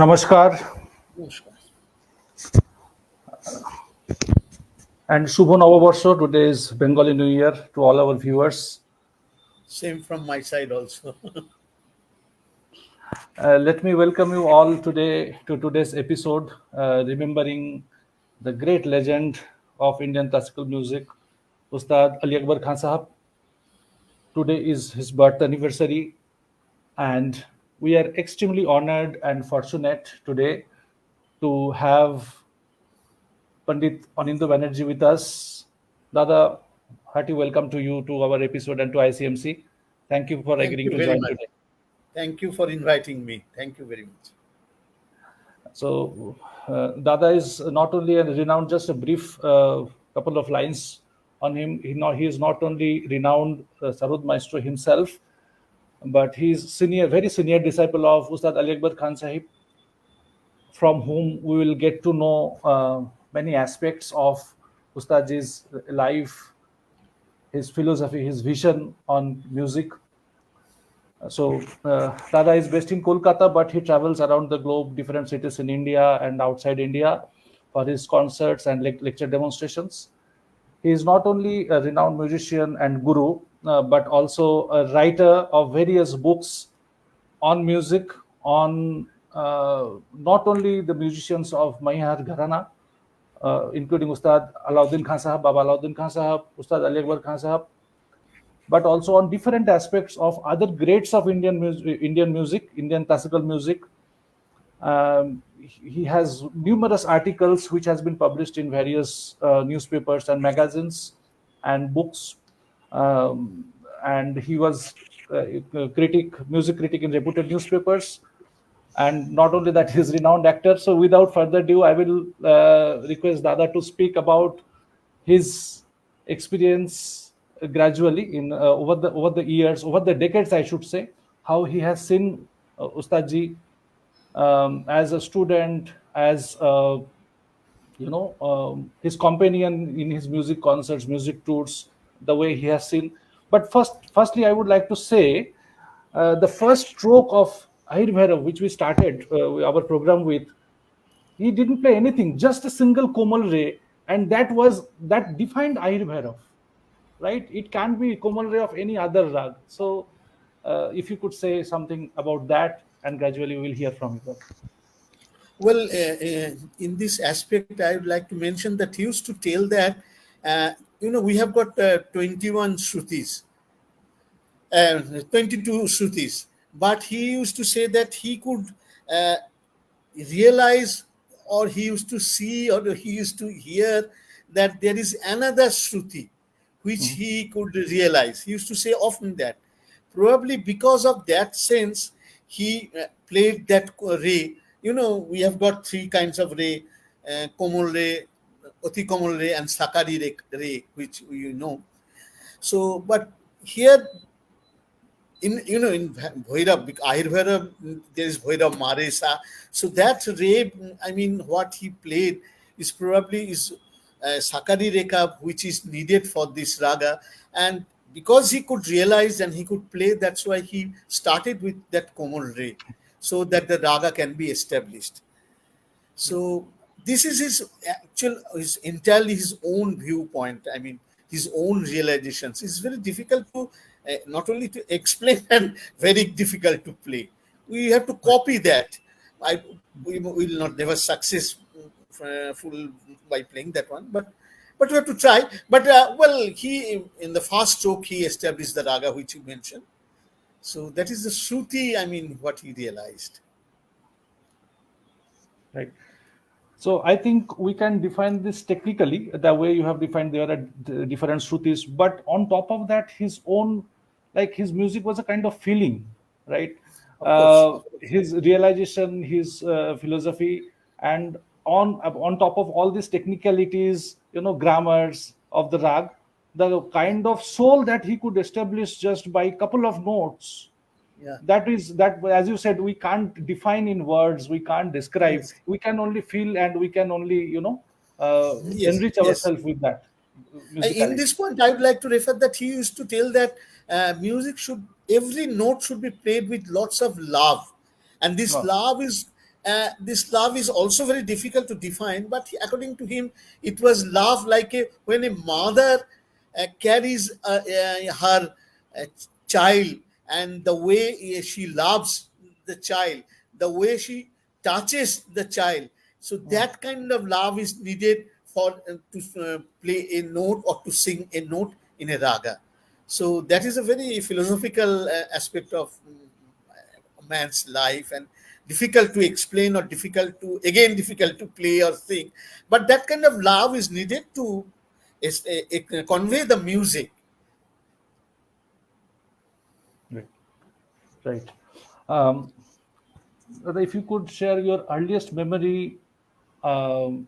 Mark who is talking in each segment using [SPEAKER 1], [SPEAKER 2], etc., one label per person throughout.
[SPEAKER 1] Namaskar and Shubho Navabarsho. Today is Bengali New Year to all our viewers.
[SPEAKER 2] Same from my side also.
[SPEAKER 1] Let me welcome you all today to today's episode, remembering the great legend of Indian classical music, Ustad Ali Akbar Khan Sahab. Today is his birth anniversary, and we are extremely honored and fortunate today to have Pandit Anindya Banerjee with us. Dada, hearty welcome to you to our episode and to ICMC. Thank you for
[SPEAKER 2] Thank
[SPEAKER 1] agreeing
[SPEAKER 2] you
[SPEAKER 1] to
[SPEAKER 2] very
[SPEAKER 1] join
[SPEAKER 2] much.
[SPEAKER 1] today.
[SPEAKER 2] Thank you for inviting me. Thank you very much.
[SPEAKER 1] So, Dada is not only a renowned, just a brief couple of lines on him. He is not only renowned Sarod Maestro himself, but he is very senior disciple of Ustad Ali Akbar Khan Sahib, from whom we will get to know many aspects of Ustadji's life, his philosophy, his vision on music. So Dada is based in Kolkata, but he travels around the globe, different cities in India and outside India for his concerts and lecture demonstrations. He is not only a renowned musician and guru, but also a writer of various books on music, on not only the musicians of Mahar Gharana, including Ustad Alauddin Khan Sahab, Baba Alauddin Khan Sahab, Ustad Ali Akbar Khan Sahab, but also on different aspects of other greats of Indian music, Indian classical music, He has numerous articles which has been published in various newspapers and magazines and books. Um, and he was a music critic in reputed newspapers. And not only that, he's renowned actor. So without further ado, I will request Dada to speak about his experience gradually in over the years, over the decades, I should say, how he has seen Ustadji as a student, as his companion in his music concerts, music tours, the way he has seen. But firstly, I would like to say the first stroke of Ahir Bhairav, which we started our program with, he didn't play anything, just a single Komal Ray, and that defined Ahir Bhairav, right? It can't be Komal Ray of any other rag. So, if you could say something about that, and gradually we'll hear from you.
[SPEAKER 2] Well, in this aspect, I would like to mention that he used to tell that, we have got 21 Shrutis, 22 Shrutis, but he used to say that he could uh, realize, or he used to see, or he used to hear that there is another Shruti which
[SPEAKER 1] Mhm.
[SPEAKER 2] he could realize. He used to say often that. Probably because of that sense, he played that ray. We have got three kinds of ray: Komal ray, Ati Komal ray, and Sakari ray, which you know. So, but here in Bhairav, Ahir Bhairav, there is Bhairav Maresa. So that ray, I mean, what he played is probably is Sakari Rekha, which is needed for this raga. And because he could realize and he could play, that's why he started with that Komal ray, so that the raga can be established. So this is his entirely his own viewpoint. I mean, his own realizations. It's very difficult to not only to explain and very difficult to play. We have to copy that. We will not never success full by playing that one, but we have to try. But well, he in the fast stroke he established the raga which you mentioned. So that is the Shruti. I mean, what he realized.
[SPEAKER 1] Right. So I think we can define this technically the way you have defined. There are different shrutis, but on top of that, his own, like his music was a kind of feeling, right?
[SPEAKER 2] Of course, of course.
[SPEAKER 1] His realization, his philosophy, and on top of all these technicalities, grammars of the rag, the kind of soul that he could establish just by a couple of notes,
[SPEAKER 2] Yeah.
[SPEAKER 1] that, as you said, we can't define in words, we can't describe,
[SPEAKER 2] Yes.
[SPEAKER 1] we can only feel, and we can only
[SPEAKER 2] Yes.
[SPEAKER 1] enrich
[SPEAKER 2] Yes.
[SPEAKER 1] ourselves with that
[SPEAKER 2] In
[SPEAKER 1] musicality.
[SPEAKER 2] this point, I would like to refer that he used to tell that music should, every note should be played with lots of love, and
[SPEAKER 1] Wow.
[SPEAKER 2] this love is also very difficult to define. But according to him, it was love like when a mother carries her uh, child, and the way she loves the child, the way she touches the child. So
[SPEAKER 1] Wow.
[SPEAKER 2] that kind of love is needed for to play a note or to sing a note in a raga. So that is a very philosophical aspect of a man's life, and difficult to explain, or difficult to play or sing. But that kind of love is needed to convey the music.
[SPEAKER 1] Right. Right. um, if you could share your earliest memory, um,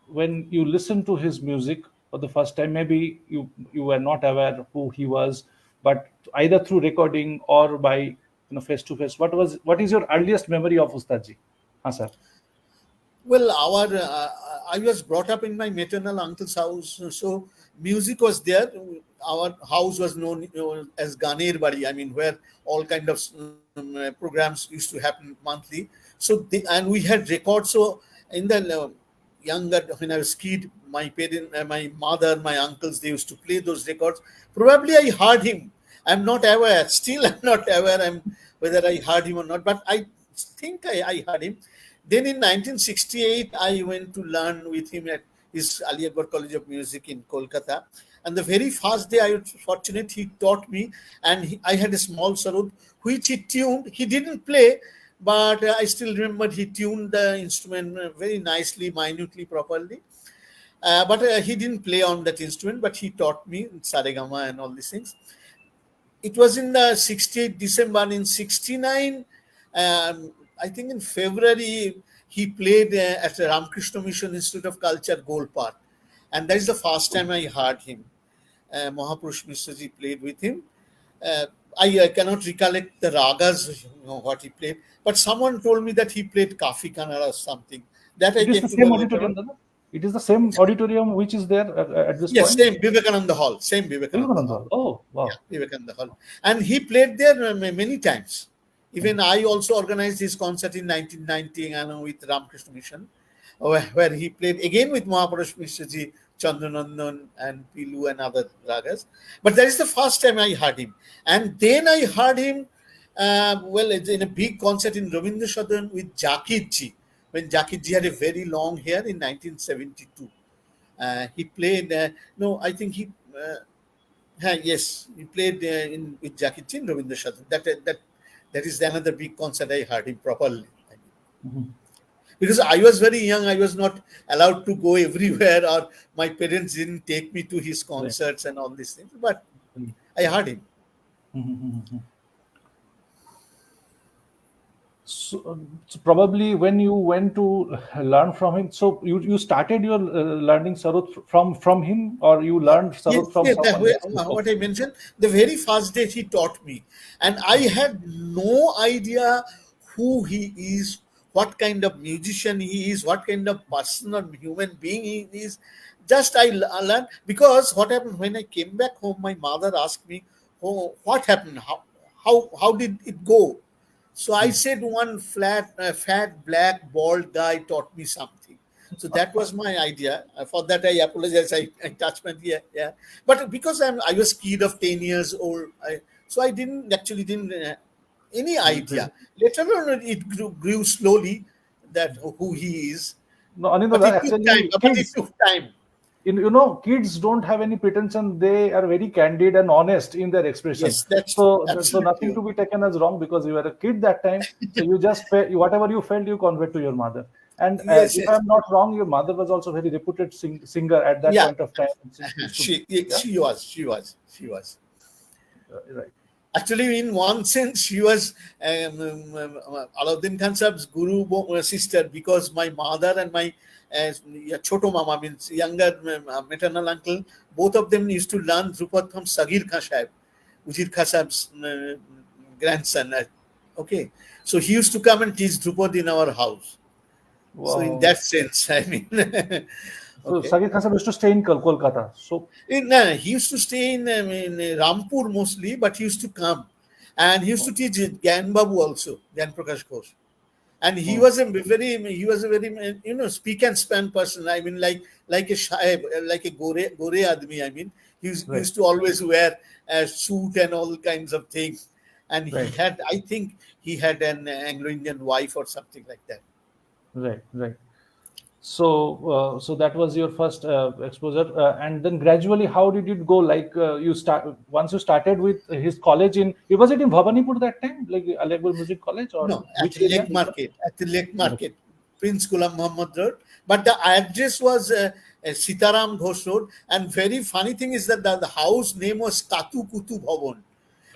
[SPEAKER 1] when you listened to his music for the first time, maybe you were not aware who he was, but either through recording or by face to face, what is your earliest memory of Ustadji? Sir.
[SPEAKER 2] Well, I was brought up in my maternal uncle's house, so music was there. Our house was known as Ganer Bari. I mean, where all kind of programs used to happen monthly. And we had records. So in the younger, when I was kid, my mother, my uncles, they used to play those records. Probably I heard him. I'm not aware. Still, I'm not aware. Whether I heard him or not. But I think I heard him. Then in 1968, I went to learn with him at his Ali Akbar College of Music in Kolkata. And the very first day I was fortunate, he taught me, and I had a small sarod which he tuned. He didn't play, but I still remember he tuned the instrument very nicely, minutely, properly. But he didn't play on that instrument, but he taught me saregama and all these things. It was in the 68 December. In 69, I think in February, he played at the Ramakrishna Mission Institute of Culture, Gold Park. And that is the first time I heard him. Mahapurush Mishraji played with him. Uh, I cannot recollect the ragas, what he played, but someone told me that he played Kafi Kannada or something. That I
[SPEAKER 1] It is
[SPEAKER 2] came
[SPEAKER 1] the
[SPEAKER 2] to know
[SPEAKER 1] same
[SPEAKER 2] later on.
[SPEAKER 1] auditorium, Dada? It is the same auditorium which is there at this
[SPEAKER 2] Yes,
[SPEAKER 1] point?
[SPEAKER 2] same Vivekananda Hall, same Vivekananda
[SPEAKER 1] Vivekananda
[SPEAKER 2] Hall.
[SPEAKER 1] Hall. Oh,
[SPEAKER 2] Yeah,
[SPEAKER 1] wow.
[SPEAKER 2] Vivekananda Hall. And he played there many times. Even I also organized his concert in 1990 with Ramakrishna Mission, where he played again with Mahapurush Mishraji, Chandranandan, and Pilu and other ragas. But that is the first time I heard him. And then I heard him, well, it's in a big concert in Ravindra Sadan with Jakir Ji, when Jakir Ji had a very long hair in 1972. He played, no, I think he. Yes, he played in with Jackie Chan, Ravindra Shadan. That is another big concert I heard him properly. I mean,
[SPEAKER 1] Mhm.
[SPEAKER 2] because I was very young, I was not allowed to go everywhere, or my parents didn't take me to his
[SPEAKER 1] Right.
[SPEAKER 2] concerts and all these things. But
[SPEAKER 1] Right.
[SPEAKER 2] I heard him.
[SPEAKER 1] Mhm. So probably when you went to learn from him, so you started your learning sarod from him, or you learned
[SPEAKER 2] Yes,
[SPEAKER 1] sarod from
[SPEAKER 2] yes,
[SPEAKER 1] someone else before?
[SPEAKER 2] what I mentioned, the very first day he taught me, and I had no idea who he is, what kind of musician he is, what kind of person or human being he is. Just learned, because what happened when I came back home, my mother asked me, "Oh, what happened? How did it go?" So I said one fat, black, bald guy taught me something. So that was my idea. For that, I apologize. I touched my yeah. But because I was kid of 10 years old, so I didn't any idea. Later on, it grew slowly that who he is.
[SPEAKER 1] No,
[SPEAKER 2] But
[SPEAKER 1] Anindya,
[SPEAKER 2] it took time.
[SPEAKER 1] actually,
[SPEAKER 2] But it
[SPEAKER 1] kids,
[SPEAKER 2] took time.
[SPEAKER 1] kids don't have any pretension. They are very candid and honest in their expression.
[SPEAKER 2] Yes, that's
[SPEAKER 1] So
[SPEAKER 2] absolutely
[SPEAKER 1] nothing
[SPEAKER 2] right.
[SPEAKER 1] to be taken as wrong because you were a kid that time. So you just whatever you felt, you conveyed to your mother. And
[SPEAKER 2] Yes,
[SPEAKER 1] if
[SPEAKER 2] yes,
[SPEAKER 1] I'm not wrong, your mother was also very reputed singer at that
[SPEAKER 2] yeah.
[SPEAKER 1] point of time. She used to, yeah,
[SPEAKER 2] She was.
[SPEAKER 1] right,
[SPEAKER 2] Actually, in one sense, she was Alauddin Khan Saab's sister, because my mother and my yeah, Choto Mama, means younger maternal uncle, both of them used to learn Drupad from Sagir Khan Sahib, Ujir Khan Saab's grandson. Okay, so he used to come and teach Drupad in our house. So, in
[SPEAKER 1] wow.
[SPEAKER 2] that sense, I mean,
[SPEAKER 1] So
[SPEAKER 2] okay.
[SPEAKER 1] Sagir Khan used to stay in Kolkata. So
[SPEAKER 2] No, he used to stay in Rampur mostly, but he used to come, and he used to teach Gyan Babu also, Gyan Prakash Ghosh. And
[SPEAKER 1] oh,
[SPEAKER 2] he was a very speak and span person. I mean, like a shy, like a gore admi. I mean, he
[SPEAKER 1] right,
[SPEAKER 2] used to always wear a suit and all kinds of things. And he
[SPEAKER 1] right.
[SPEAKER 2] had, I think, he had an Anglo-Indian wife or something like that.
[SPEAKER 1] Right, right. So that was your first exposure, and then gradually, how did it go? Like you start once you started with his college in, was it in Bhavanipur that time, like Ali Akbar Music College, or
[SPEAKER 2] No, at
[SPEAKER 1] which
[SPEAKER 2] the
[SPEAKER 1] area?
[SPEAKER 2] Lake Market,
[SPEAKER 1] Lake.
[SPEAKER 2] Prince Ghulam Muhammad Road. But the address was Sitaram Ghosh Road. And very funny thing is that the house name was Katu Kutu Bhavan.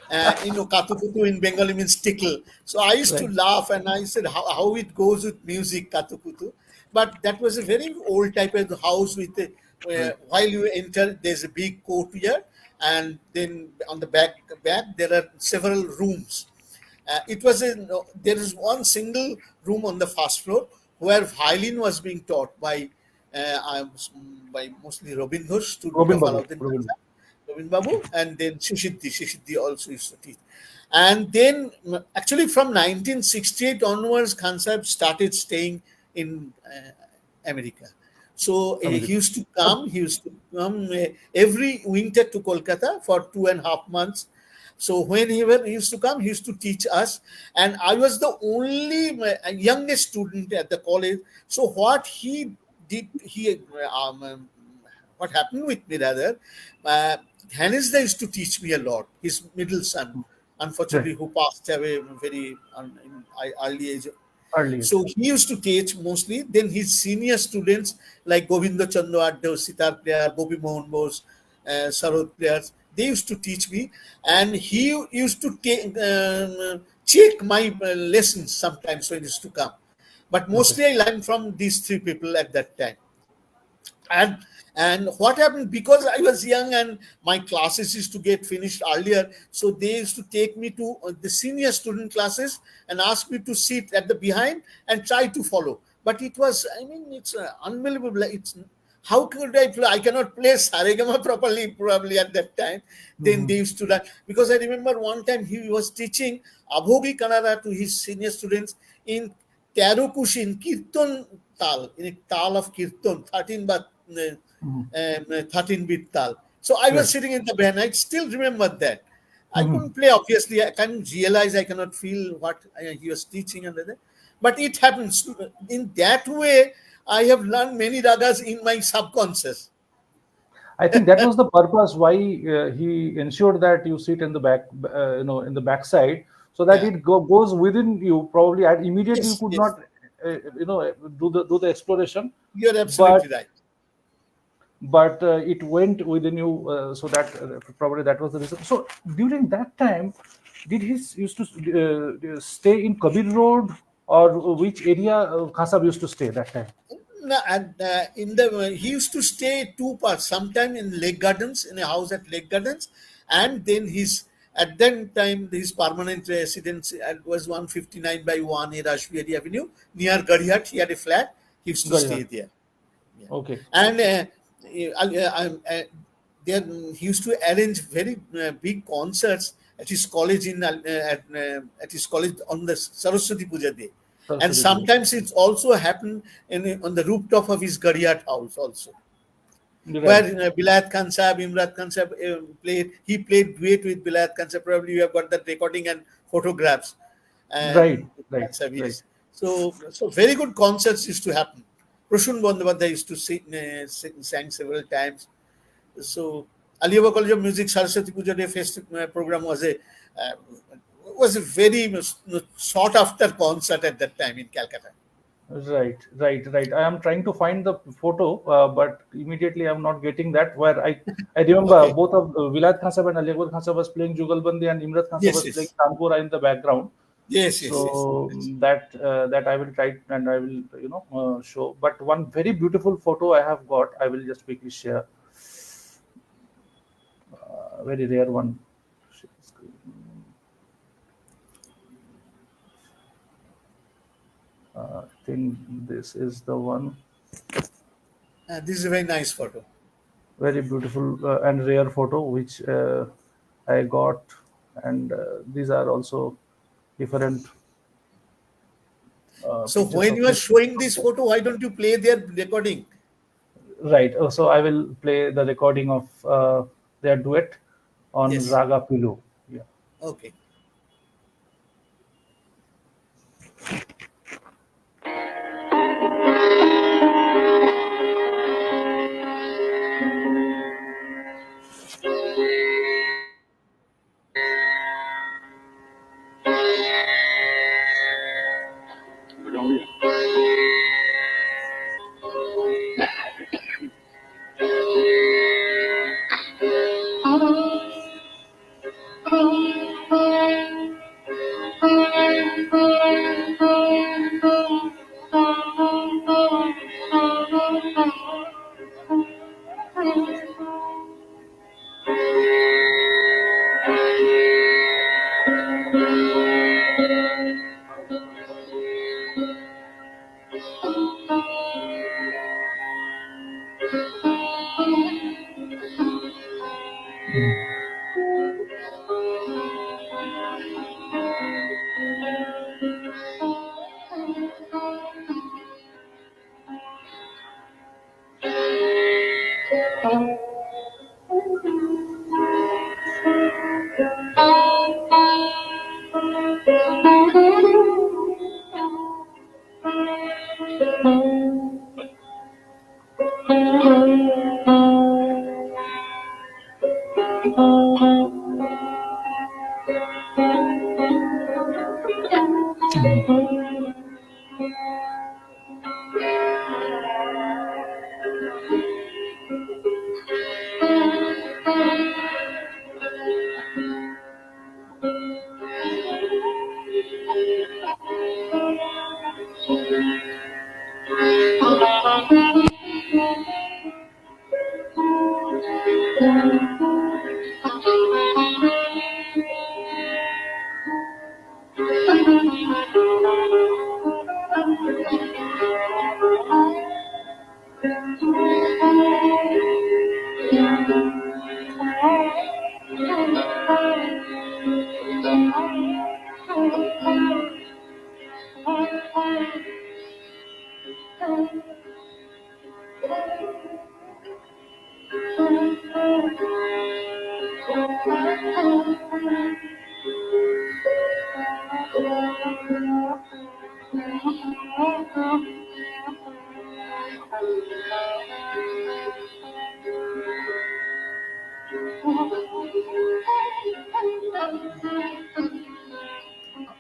[SPEAKER 2] Katu Kutu in Bengali means tickle. So I used to
[SPEAKER 1] Right.
[SPEAKER 2] laugh, and I said how it goes with music, Katu Kutu. But that was a very old type of house with
[SPEAKER 1] Right.
[SPEAKER 2] while you enter, there's a big courtyard, and then on the back there are several rooms. It was a no, There is one single room on the first floor where violin was being taught by mostly Robin Ghosh, student
[SPEAKER 1] Robin
[SPEAKER 2] of
[SPEAKER 1] Babu.
[SPEAKER 2] Alauddin
[SPEAKER 1] Robin.
[SPEAKER 2] Khan, Robin Babu, and then Shishiddi also used to teach. And then actually from 1968 onwards, Khan Sahib started staying in America. So
[SPEAKER 1] America.
[SPEAKER 2] he used to come every winter to Kolkata for 2.5 months. So when he used to come, he used to teach us, and I was the only youngest student at the college. So what he did, what happened with me rather, uh, Hanisda used to teach me a lot. His middle son,
[SPEAKER 1] Right.
[SPEAKER 2] unfortunately, who passed away very in early age.
[SPEAKER 1] Early age.
[SPEAKER 2] So he used to teach mostly. Then his senior students like Govinda Chandra Addo, sitar player, Gopi Mohan Bose, Sarod players, they used to teach me, and he used to check my lessons sometimes when he used to come. But
[SPEAKER 1] Okay.
[SPEAKER 2] mostly I learned from these three people at that time. And and what happened, because I was young and my classes used to get finished earlier, so they used to take me to the senior student classes and ask me to sit at the behind and try to follow. But it was, I mean, it's unbelievable. It's, how could I play? I cannot play saregama properly probably at that time. Then
[SPEAKER 1] Mhm.
[SPEAKER 2] they used to learn, because I remember one time he was teaching abhogi kannada to his senior students in Terukushin Kirtan Tal, in a Tal of Kirtan, 13 but 13 bit Tal. So I was
[SPEAKER 1] Right.
[SPEAKER 2] sitting in the band. I still remember that. I
[SPEAKER 1] Mhm.
[SPEAKER 2] couldn't play, obviously. I can't realize, I cannot feel what he was teaching and that. But it happens. In that way, I have learned many ragas in my subconscious.
[SPEAKER 1] I think that was the purpose why he ensured that you sit in the back, in the backside, so that
[SPEAKER 2] Yeah.
[SPEAKER 1] it goes within you. Probably, and immediately you
[SPEAKER 2] Yes,
[SPEAKER 1] could
[SPEAKER 2] yes.
[SPEAKER 1] not, do the exploration,
[SPEAKER 2] You're
[SPEAKER 1] but
[SPEAKER 2] absolutely right.
[SPEAKER 1] it went within you, so that probably that was the reason. So during that time, did he used to stay in Kabir Road, or which area Khasab used to stay that time?
[SPEAKER 2] No, and in the he used to stay two parts. Sometime in Lake Gardens, in a house at Lake Gardens, and then his, at that time his permanent residence was 159 by 1 A Rashbiari Avenue near Garhiat. He had a flat. He used to stay
[SPEAKER 1] Garhwal.
[SPEAKER 2] there. Yeah.
[SPEAKER 1] Okay.
[SPEAKER 2] And there he used to arrange very big concerts at his college at his college on the Saraswati Puja day, and
[SPEAKER 1] Saraswati Puja.
[SPEAKER 2] sometimes it's also happened on the rooftop of his Gariyat house also, where
[SPEAKER 1] Right.
[SPEAKER 2] Bilayat Khan Sahib, Imrat Khan Sahib played. He played duet with Bilayat Khan Sahib. Probably you have got that recording and photographs.
[SPEAKER 1] Right. Right.
[SPEAKER 2] Bilayat Sahib,
[SPEAKER 1] Right.
[SPEAKER 2] yes. So very good concerts used to happen. Proshun Bandyopadhyay used to sang several times. So Alibaug College of Music Saraswati Puja Day program was a very sought after concert at that time in Calcutta.
[SPEAKER 1] Right, right, right. I am trying to find the photo, but immediately I'm not getting that. Where I remember
[SPEAKER 2] Okay.
[SPEAKER 1] both of Vilayat Khan Sahib and Ali Akbar Khan Sahib was playing Jugalbandi, and Imrat Khan Sahib
[SPEAKER 2] Yes,
[SPEAKER 1] was playing
[SPEAKER 2] yes,
[SPEAKER 1] Tanpura in the background.
[SPEAKER 2] yes, yes, yes.
[SPEAKER 1] So that I will try and I will show. But one very beautiful photo I have got. I will just quickly share. Very rare one. I think this is the one.
[SPEAKER 2] This is a very nice photo.
[SPEAKER 1] Very beautiful and rare photo which I got, and these are also different
[SPEAKER 2] So
[SPEAKER 1] pictures
[SPEAKER 2] when
[SPEAKER 1] of
[SPEAKER 2] you are
[SPEAKER 1] him.
[SPEAKER 2] showing this photo, why don't you play their recording?
[SPEAKER 1] Right. So I will play the recording of their duet on
[SPEAKER 2] Yes.
[SPEAKER 1] Raga Pilu. Yeah.
[SPEAKER 2] Okay.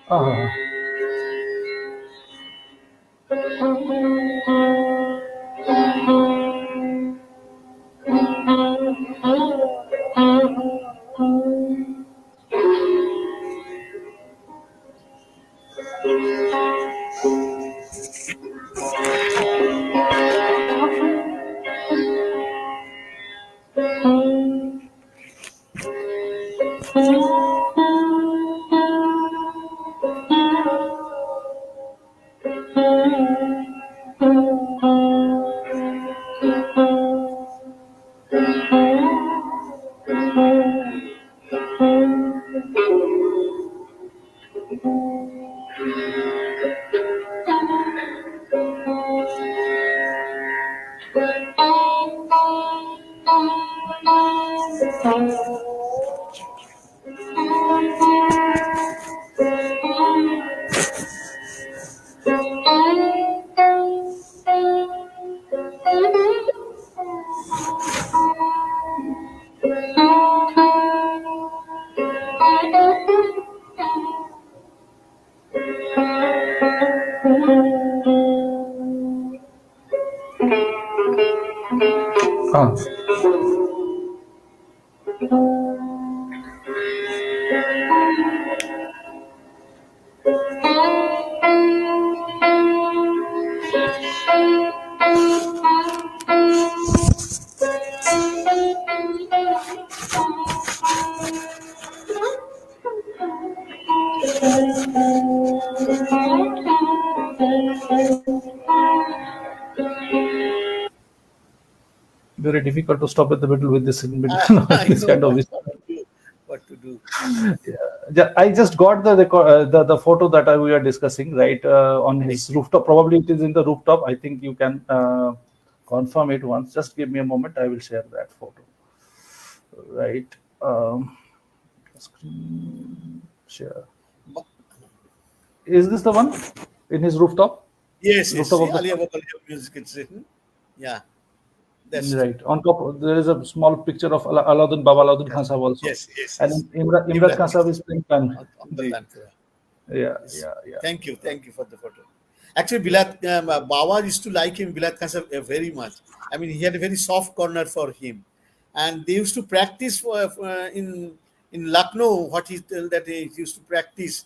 [SPEAKER 1] Ah, ah. Very difficult to stop at the middle with this in middle
[SPEAKER 2] I
[SPEAKER 1] this
[SPEAKER 2] know
[SPEAKER 1] kind of.
[SPEAKER 2] what to do. What to do.
[SPEAKER 1] I just got the photo that we are discussing, right, on
[SPEAKER 2] Right.
[SPEAKER 1] his rooftop. Probably it is in the rooftop. I think you can confirm it once. Just give me a moment. I will share that photo. Right. Screen share.
[SPEAKER 2] But-
[SPEAKER 1] Is this the one in his rooftop?
[SPEAKER 2] Yes, yes.
[SPEAKER 1] Rooftop
[SPEAKER 2] See,
[SPEAKER 1] of the
[SPEAKER 2] Ali
[SPEAKER 1] church?
[SPEAKER 2] Abba College of Music, it's written. Yeah, that's true.
[SPEAKER 1] Right. On top, there is a small picture of Alauddin Baba Alauddin Khan Sahib also,
[SPEAKER 2] Yes, yes, yes.
[SPEAKER 1] and Imrad
[SPEAKER 2] Imran
[SPEAKER 1] Khan Sahib
[SPEAKER 2] Khan
[SPEAKER 1] is playing pan.
[SPEAKER 2] on the
[SPEAKER 1] Ji.
[SPEAKER 2] Tanpura.
[SPEAKER 1] Yeah,
[SPEAKER 2] Yes.
[SPEAKER 1] yeah, yeah.
[SPEAKER 2] Thank you for the photo. Actually, Bawa used to like him, Bilat Khan sahib, very much. I mean, he had a very soft corner for him, and they used to practice in Lucknow. What he tell that he used to practice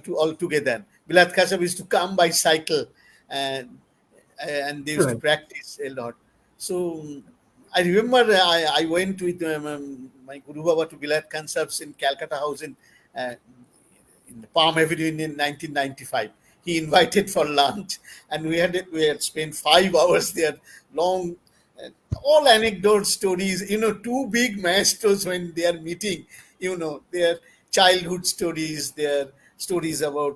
[SPEAKER 2] to all together. Bilat Khan sahib used to come by cycle, and they used to
[SPEAKER 1] Right.
[SPEAKER 2] practice a lot. So I remember I went with my Guru Baba to Bilat Khan sahib's in Calcutta house uh, in the Palm Avenue in 1995. He invited for lunch, and we had spent 5 hours there, long, uh, all anecdote stories. Two big maestros when they are meeting. Their childhood stories, their stories about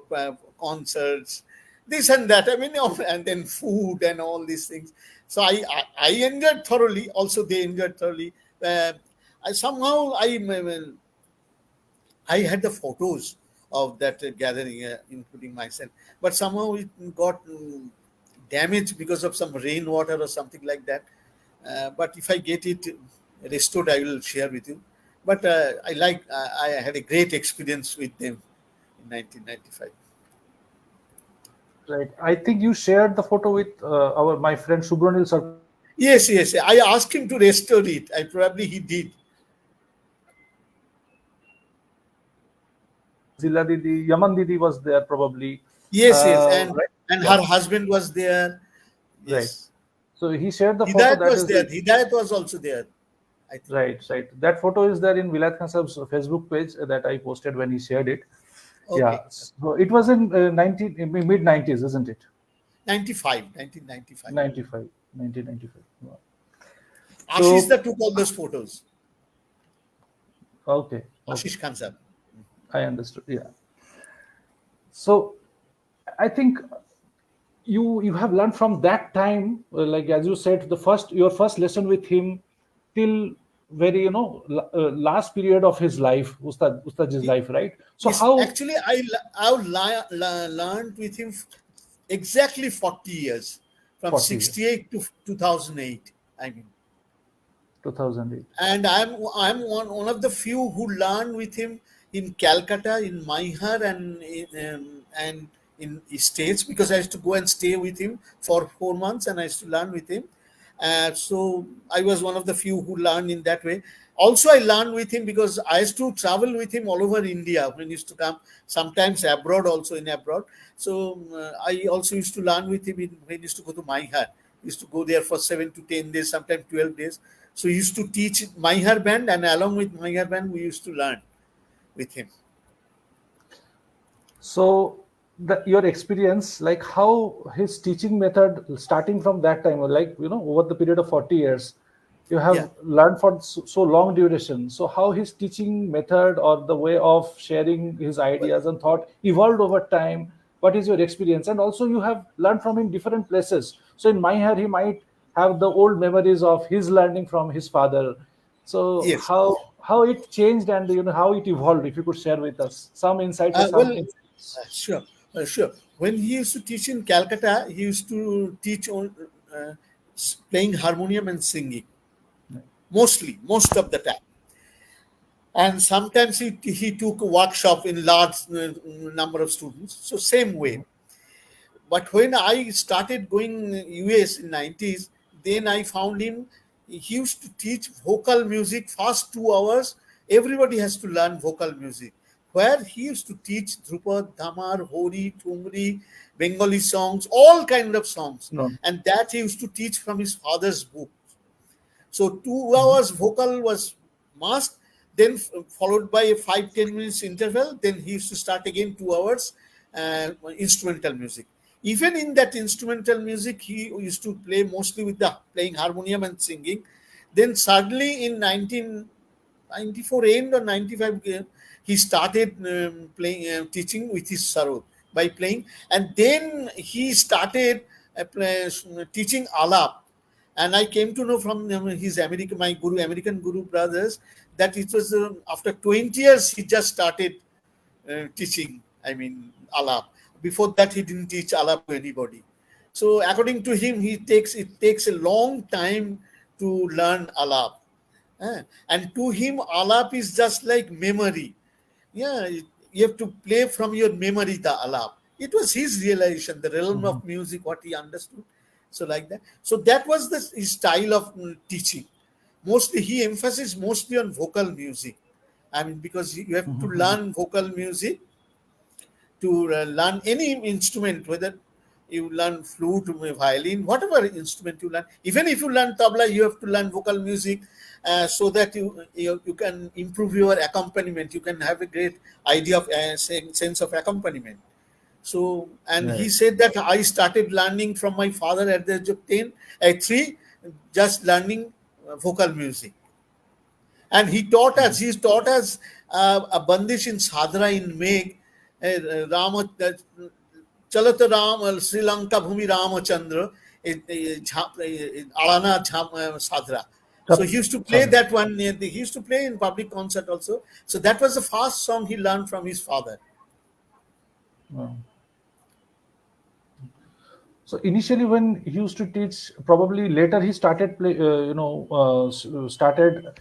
[SPEAKER 2] concerts, this and that. I mean, and then food and all these things. So I enjoyed thoroughly. Also, they enjoyed thoroughly. I had the photos of that gathering, including myself, but somehow it got damaged because of some rainwater or something like that. But if I get it restored, I will share with you. But I had a great experience with them in 1995.
[SPEAKER 1] Right. I think you shared the photo with our my friend Subranil Sarkar.
[SPEAKER 2] Yes, yes. I asked him to restore it. I probably he did.
[SPEAKER 1] Zilla Didi, Yaman Didi was there probably.
[SPEAKER 2] Yes, yes.
[SPEAKER 1] Right?
[SPEAKER 2] And
[SPEAKER 1] Yeah,
[SPEAKER 2] her husband was there.
[SPEAKER 1] right.
[SPEAKER 2] Yes.
[SPEAKER 1] So he shared the photo.
[SPEAKER 2] Hidayat
[SPEAKER 1] That
[SPEAKER 2] was
[SPEAKER 1] is
[SPEAKER 2] there.
[SPEAKER 1] the
[SPEAKER 2] Hidayat was also there, I think.
[SPEAKER 1] right, right. That photo is there in Vilayat Khan Sahib's Facebook page that I posted when he shared it. Yeah.
[SPEAKER 2] Okay.
[SPEAKER 1] So it was in mid 90s, isn't it?
[SPEAKER 2] 95, 1995.
[SPEAKER 1] 95, 1995. Wow.
[SPEAKER 2] Ashish
[SPEAKER 1] So
[SPEAKER 2] that took all those photos.
[SPEAKER 1] okay, okay.
[SPEAKER 2] Ashish Khan sir.
[SPEAKER 1] I understood. Yeah. So I think you have learned from that time, like as you said, the first your first lesson with him till very last period of his life, Ustad's life, right? So
[SPEAKER 2] Yes,
[SPEAKER 1] how
[SPEAKER 2] actually, I learned with him exactly 40 years, from
[SPEAKER 1] 40 years,
[SPEAKER 2] 68 to 2008. I mean,
[SPEAKER 1] 2008.
[SPEAKER 2] and I'm one of the few who learned with him in Calcutta, in Maihar, and in States, because I used to go and stay with him for 4 months, and I used to learn with him. So I was one of the few who learned in that way. Also, I learned with him because I used to travel with him all over India when he used to come, sometimes abroad, also in abroad. So I also used to learn with him when he used to go to Maihar. He used to go there for 7 to 10 days, sometimes 12 days. So he used to teach Maihar band, and along with Maihar band, we used to learn with him.
[SPEAKER 1] So your experience, like how his teaching method, starting from that time, or like over the period of 40 years, you
[SPEAKER 2] Yeah.
[SPEAKER 1] have learned for so long duration. So how his teaching method or the way of sharing his
[SPEAKER 2] Well,
[SPEAKER 1] ideas and thought evolved over time. What is your experience? And also you have learned from him different places. So in my hair, he might have the old memories of his learning from his father. So
[SPEAKER 2] yes.
[SPEAKER 1] how it changed and how it evolved. If you could share with us some insights or some
[SPEAKER 2] Well,
[SPEAKER 1] insights.
[SPEAKER 2] sure, sure. When he used to teach in Calcutta, he used to teach on playing harmonium and singing, mostly, most of the time. And sometimes he took a workshop in large number of students. So same way. But when I started going US in 90s, then I found him. He used to teach vocal music first 2 hours. Everybody has to learn vocal music. Where he used to teach Drupad, Dhamar, Hori, Tumri, Bengali songs, all kind of songs,
[SPEAKER 1] No.
[SPEAKER 2] and that he used to teach from his father's book. So 2 hours vocal was must, then followed by a 5-10 minutes interval. Then he used to start again 2 hours instrumental music. Even in that instrumental music, he used to play mostly with the playing harmonium and singing. Then suddenly in 1994 end or 95, he started playing teaching with his sarod by playing, and then he started teaching alap. And I came to know from his American guru brothers, that it was after 20 years he just started teaching. I mean, alap. Before that, he didn't teach alap to anybody. So according to him, it takes a long time to learn alap. And to him, alap is just like memory. Yeah, you have to play from your memory the alap. It was his realization, the realm
[SPEAKER 1] Mhm.
[SPEAKER 2] of music, what he understood. So like that. So that was his style of teaching. Mostly he emphasized mostly on vocal music. I mean, because you have to learn vocal music to learn any instrument, whether you learn flute, violin, whatever instrument you learn. Even if you learn tabla, you have to learn vocal music, so that you can improve your accompaniment. You can have a great idea of sense of accompaniment. So, and he
[SPEAKER 1] Right.
[SPEAKER 2] said that I started learning from my father at the age of 10, at 3, just learning vocal music. And he taught us a bandish in Sadra in Meg, Rama, Chalat Ram, Sri Lanka Bhumi Ramachandra, Alana Sadra. So he used to play
[SPEAKER 1] Sadhu.
[SPEAKER 2] that one. He used to play in public concert also. So that was the first song he learned from his father.
[SPEAKER 1] Wow. So initially, when he used to teach, probably later he started started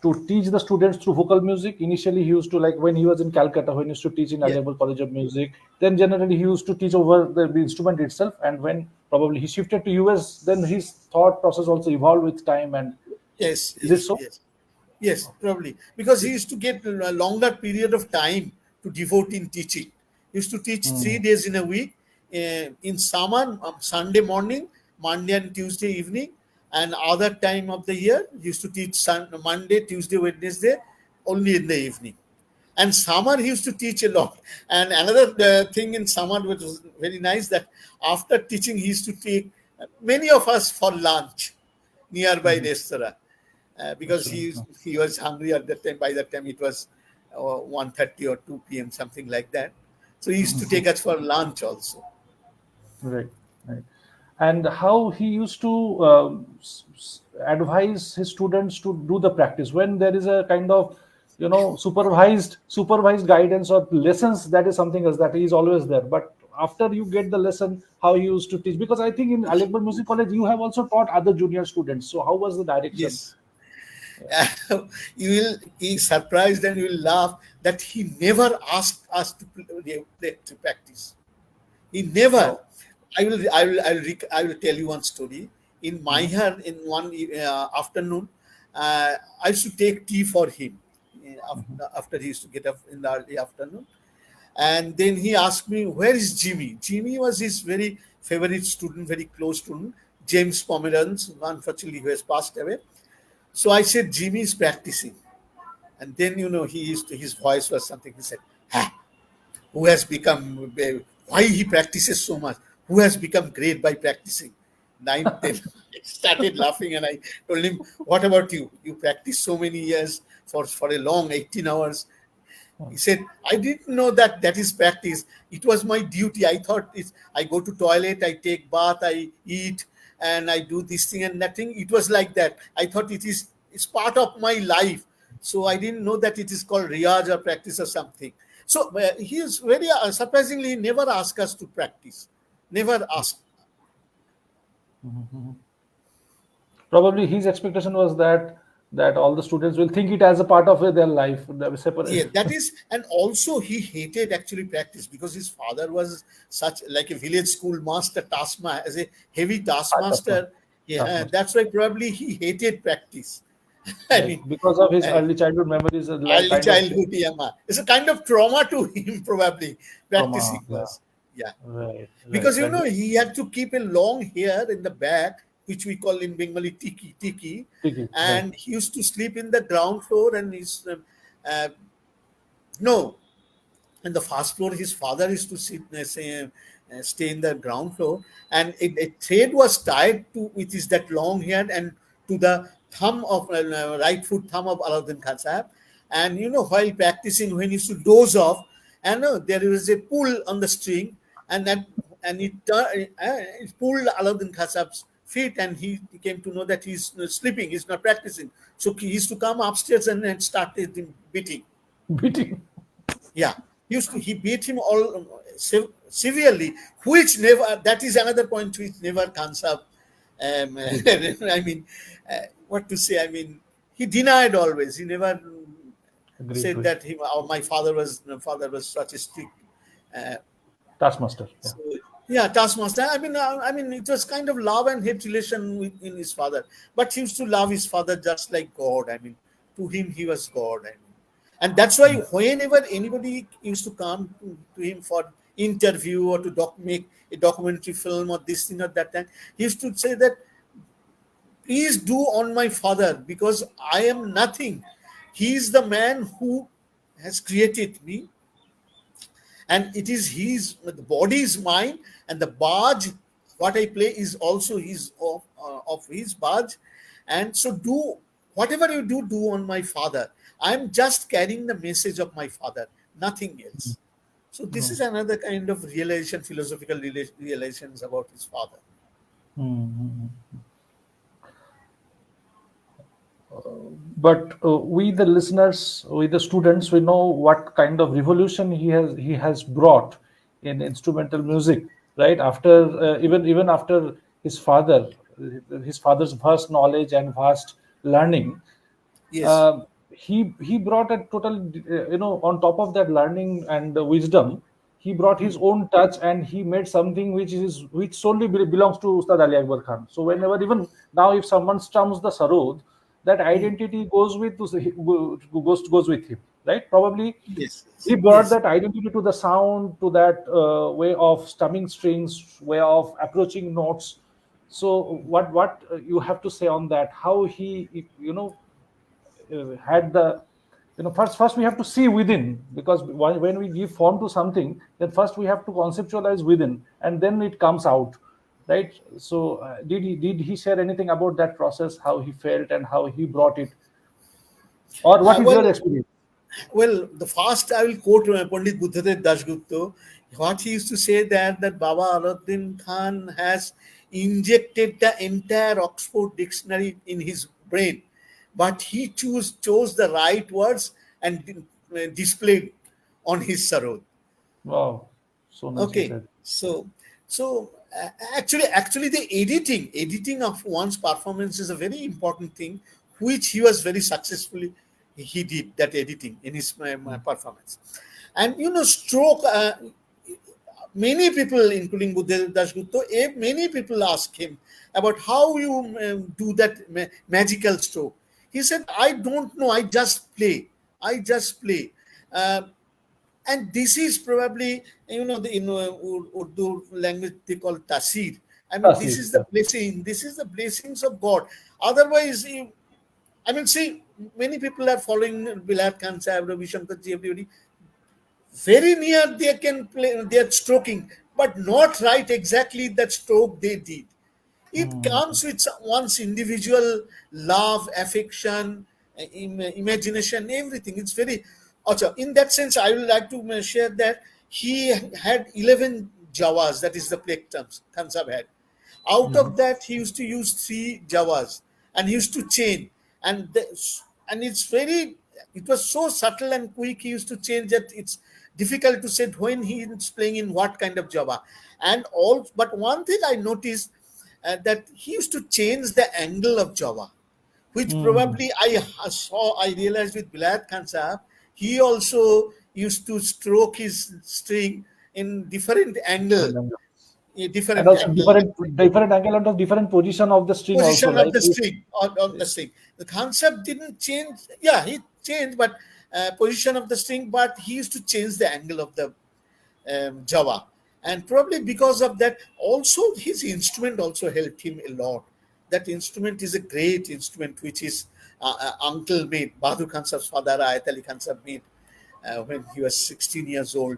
[SPEAKER 1] to teach the students through vocal music. Initially, he used to, like when he was in Calcutta, when he used to teach in
[SPEAKER 2] Yeah.
[SPEAKER 1] Aliapur College of Music. Then generally he used to teach over the instrument itself, and when probably he shifted to US, then his thought process also evolved with time. And
[SPEAKER 2] Yes,
[SPEAKER 1] is it
[SPEAKER 2] yes,
[SPEAKER 1] so?
[SPEAKER 2] yes. Yes, probably. Because he used to get a longer period of time to devote in teaching. He used to teach
[SPEAKER 1] Hmm.
[SPEAKER 2] 3 days in a week. In summer, Sunday morning, Monday and Tuesday evening, and other time of the year, he used to teach Monday, Tuesday, Wednesday, only in the evening. And summer, he used to teach a lot. And another thing in summer, which was very nice, that after teaching, he used to take many of us for lunch nearby
[SPEAKER 1] Mhm.
[SPEAKER 2] restaurant, because
[SPEAKER 1] Excellent. No.
[SPEAKER 2] he was hungry at that time. By that time, it was 1:30 or 2 p.m., something like that. So he used to take us for lunch also.
[SPEAKER 1] Right, right. And how he used to advise his students to do the practice when there is a kind of, supervised guidance or lessons. That is something else, that he is always there. But after you get the lesson, how he used to teach, because I think in Ali Akbar Music College you have also taught other junior students. So how was the direction?
[SPEAKER 2] Yes. You will be surprised and you will laugh that he never asked us to practice. He never.
[SPEAKER 1] Oh.
[SPEAKER 2] I will tell you one story. In my
[SPEAKER 1] Mhm.
[SPEAKER 2] hair, in one afternoon, I used to take tea for him. After he used to get up in the early afternoon, and then he asked me, "Where is Jimmy?" Jimmy was his very favorite student, very close student, James Pomeranz, unfortunately, who has passed away. So I said, "Jimmy is practicing." And then, his voice was something. He said, "Ha, who has become, why he practices so much, who has become great by practicing." Then I started laughing and I told him, "What about you? You practice so many years for a long 18 hours." He said, "I didn't know that is practice. It was my duty. I thought I go to toilet, I take bath, I eat, and I do this thing and that thing. It was like that. I thought it's part of my life. So I didn't know that it is called riyaj or practice or something." So he is very surprisingly, he never asked us to practice. Never asked.
[SPEAKER 1] Probably his expectation was that all the students will think it as a part of their life. They will separate.
[SPEAKER 2] Yeah, that is, and also he hated actually practice because his father was such like a village school master, taskmaster, as a heavy taskmaster. Yeah,
[SPEAKER 1] Taskmaster.
[SPEAKER 2] that's why probably he hated practice. I
[SPEAKER 1] Right.
[SPEAKER 2] mean,
[SPEAKER 1] Because of his
[SPEAKER 2] uh,
[SPEAKER 1] early childhood memories, like
[SPEAKER 2] early
[SPEAKER 1] kind of
[SPEAKER 2] childhood, yeah, it's a kind of trauma to him. Probably
[SPEAKER 1] trauma.
[SPEAKER 2] practicing
[SPEAKER 1] Yeah.
[SPEAKER 2] was, yeah,
[SPEAKER 1] Right. Right.
[SPEAKER 2] because
[SPEAKER 1] Right.
[SPEAKER 2] he had to keep a long hair in the back, which we call in Bengali tiki,
[SPEAKER 1] Tiki. Right.
[SPEAKER 2] and he used to sleep in the ground floor, and his uh, no, in the first floor his father used to stay in the ground floor, and a thread was tied to with his that long hair and to the thumb of right foot thumb of Aladdin Khan Sahib. And while practicing, when he used to doze off, and there was a pull on the string, and that and it pulled Aladdin Khan Sahib's feet, and he came to know that he's sleeping, he's not practicing. So he used to come upstairs and started beating.
[SPEAKER 1] Beating.
[SPEAKER 2] Yeah, he beat him all severely, which never. That is another point which never comes up.
[SPEAKER 1] Did.
[SPEAKER 2] I mean, what to say? I mean, he denied always. He never
[SPEAKER 1] Agreed
[SPEAKER 2] said
[SPEAKER 1] to it.
[SPEAKER 2] that my father was such a strict. Uh,
[SPEAKER 1] Taskmaster. Yeah.
[SPEAKER 2] so, yeah, taskmaster. I mean, it was kind of love and hate relation in his father. But he used to love his father just like God. I mean, to him he was God. I mean, and that's why whenever anybody used to come to him for interview or to make a documentary film or this thing or that thing, he used to say that, "Please do on my father because I am nothing. He is the man who has created me, and it is the body is mine, and the barge what I play is also his of his barge. And so do whatever you do on my father. I'm just carrying the message of my father, nothing else." So this is another kind of realization, philosophical realizations about his father.
[SPEAKER 1] Mm-hmm. But we, the listeners, we, the students, we know what kind of revolution he has brought in instrumental music. Right after, even after his father, his father's vast knowledge and vast learning,
[SPEAKER 2] Yes.
[SPEAKER 1] he brought a total, on top of that learning and wisdom, he brought his own touch and he made something which solely belongs to Ustad Ali Akbar Khan. So whenever, even now, if someone strums the sarod, that identity goes with him, right? Probably
[SPEAKER 2] Yes,
[SPEAKER 1] he brought
[SPEAKER 2] yes.
[SPEAKER 1] that identity to the sound, to that way of strumming strings, way of approaching notes. So what you have to say on that? How he, had the, first we have to see within, because when we give form to something, then first we have to conceptualize within, and then it comes out, right? So did he share anything about that process, how he felt and how he brought it, or what is
[SPEAKER 2] Well,
[SPEAKER 1] your experience?
[SPEAKER 2] the first I will quote Pandit Buddhadev Dasgupta. What he used to say that Baba Aladdin Khan has injected the entire Oxford dictionary in his brain, but he chose the right words and displayed on his sarod.
[SPEAKER 1] Wow, so nicely
[SPEAKER 2] Okay,
[SPEAKER 1] said.
[SPEAKER 2] so actually the editing of one's performance is a very important thing, which he was very successfully, he did that editing in his performance. And stroke, many people, including Buddha Dasgupta, many people ask him about how you do that magical stroke. He said, I don't know, I just play. Uh, and this is probably, the in Urdu language they call tasir. I mean, this
[SPEAKER 1] Asif,
[SPEAKER 2] is the
[SPEAKER 1] yeah.
[SPEAKER 2] blessing, this is the blessings of God. Otherwise, I mean, see, many people are following Bilal Khan Sahib, Ravi Shankar ji, everybody. Very near they can play, they are stroking, but not right exactly that stroke they did. It
[SPEAKER 1] Hmm.
[SPEAKER 2] comes with one's individual love, affection, imagination, everything. It's very. Also, in that sense, I would like to share that he had 11 Jawas, that is the plectrums Khansab had. Out
[SPEAKER 1] Hmm.
[SPEAKER 2] of that, he used to use 3 Jawas, and he used to change. And it's very, it was so subtle and quick. He used to change that it's difficult to say when he is playing in what kind of Java. And all, but one thing I noticed, that he used to change the angle of Java, which
[SPEAKER 1] Hmm.
[SPEAKER 2] probably I realized with Bilal Khan Sahab. He also used to stroke his string in different angle,
[SPEAKER 1] Different angle.
[SPEAKER 2] a
[SPEAKER 1] And
[SPEAKER 2] different
[SPEAKER 1] also
[SPEAKER 2] angle,
[SPEAKER 1] different angle and of different position of the string also,
[SPEAKER 2] position of
[SPEAKER 1] like
[SPEAKER 2] the string on the string. The concept didn't change. Yeah, he changed, but position of the string. But he used to change the angle of the Java, and probably because of that, also his instrument also helped him a lot. That instrument is a great instrument, which is uncle made. Bahadur Khan Sahib's father, Ayat Ali Khan Sahib made when he was 16 years old.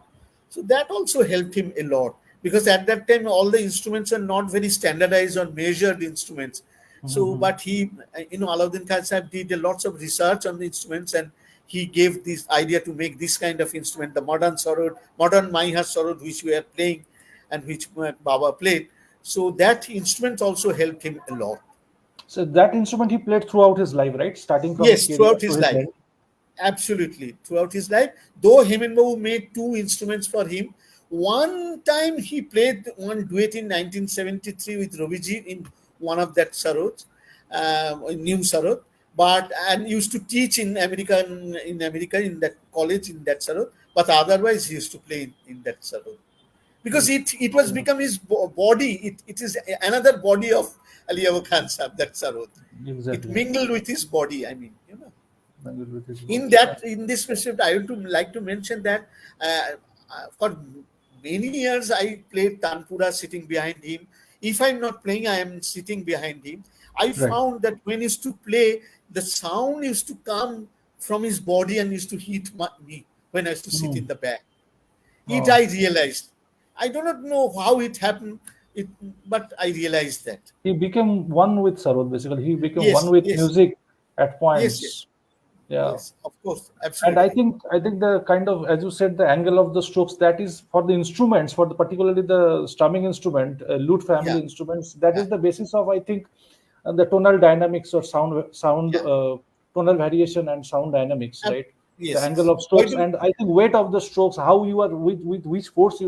[SPEAKER 2] So that also helped him a lot, because at that time all the instruments are not very standardized or measured instruments. So,
[SPEAKER 1] Mhm.
[SPEAKER 2] but he, Alauddin Khan Sahib did a lots of research on the instruments, and he gave this idea to make this kind of instrument, the modern sarod, modern Maiha sarod, which we are playing, and which Baba played. So that instrument also helped him a lot.
[SPEAKER 1] So that instrument he played throughout his life, right? Starting from his
[SPEAKER 2] Yes,
[SPEAKER 1] career
[SPEAKER 2] throughout
[SPEAKER 1] to
[SPEAKER 2] his
[SPEAKER 1] his
[SPEAKER 2] life.
[SPEAKER 1] end.
[SPEAKER 2] Absolutely, throughout his life. Though Hemen Babu made 2 instruments for him. One time he played one duet in 1973 with Roviji in one of that sarods, new sarod. But and used to teach in America in that college in that sarod. But otherwise he used to play in that sarod, because
[SPEAKER 1] Yes.
[SPEAKER 2] it was become his body. It is another body of Ali Abu Khan Sahib, that sarod. It
[SPEAKER 1] Exactly.
[SPEAKER 2] mingled with his body. I mean,
[SPEAKER 1] Language with his
[SPEAKER 2] in
[SPEAKER 1] body. Yeah.
[SPEAKER 2] that, in this respect, I would to like to mention that for many years I played tanpura sitting behind him. If I'm not playing, I am sitting behind him. I
[SPEAKER 1] Right.
[SPEAKER 2] found that when he used to play, the sound used to come from his body and used to hit me when I used to sit
[SPEAKER 1] Hmm.
[SPEAKER 2] in the back. It
[SPEAKER 1] Oh.
[SPEAKER 2] I realized. I do not know how it happened, it, but I realized that.
[SPEAKER 1] He became one with Sarod, basically. He became one
[SPEAKER 2] Yes,
[SPEAKER 1] with
[SPEAKER 2] yes,
[SPEAKER 1] music at
[SPEAKER 2] yes, yes,
[SPEAKER 1] points. Yeah.
[SPEAKER 2] yes, of course,
[SPEAKER 1] And I
[SPEAKER 2] absolutely.
[SPEAKER 1] think I think the kind of, as you said, the angle of the strokes, that is for the instruments, for the particularly the strumming instrument, lute
[SPEAKER 2] Yeah,
[SPEAKER 1] family instruments. That
[SPEAKER 2] yeah,
[SPEAKER 1] is the basis of, I think, the tonal dynamics or sound
[SPEAKER 2] yeah.
[SPEAKER 1] tonal variation and sound dynamics,
[SPEAKER 2] Ab-
[SPEAKER 1] right? The
[SPEAKER 2] yes,
[SPEAKER 1] angle
[SPEAKER 2] yes.
[SPEAKER 1] of
[SPEAKER 2] Why
[SPEAKER 1] strokes,
[SPEAKER 2] do?
[SPEAKER 1] and I think weight of the strokes, how you are, with which force we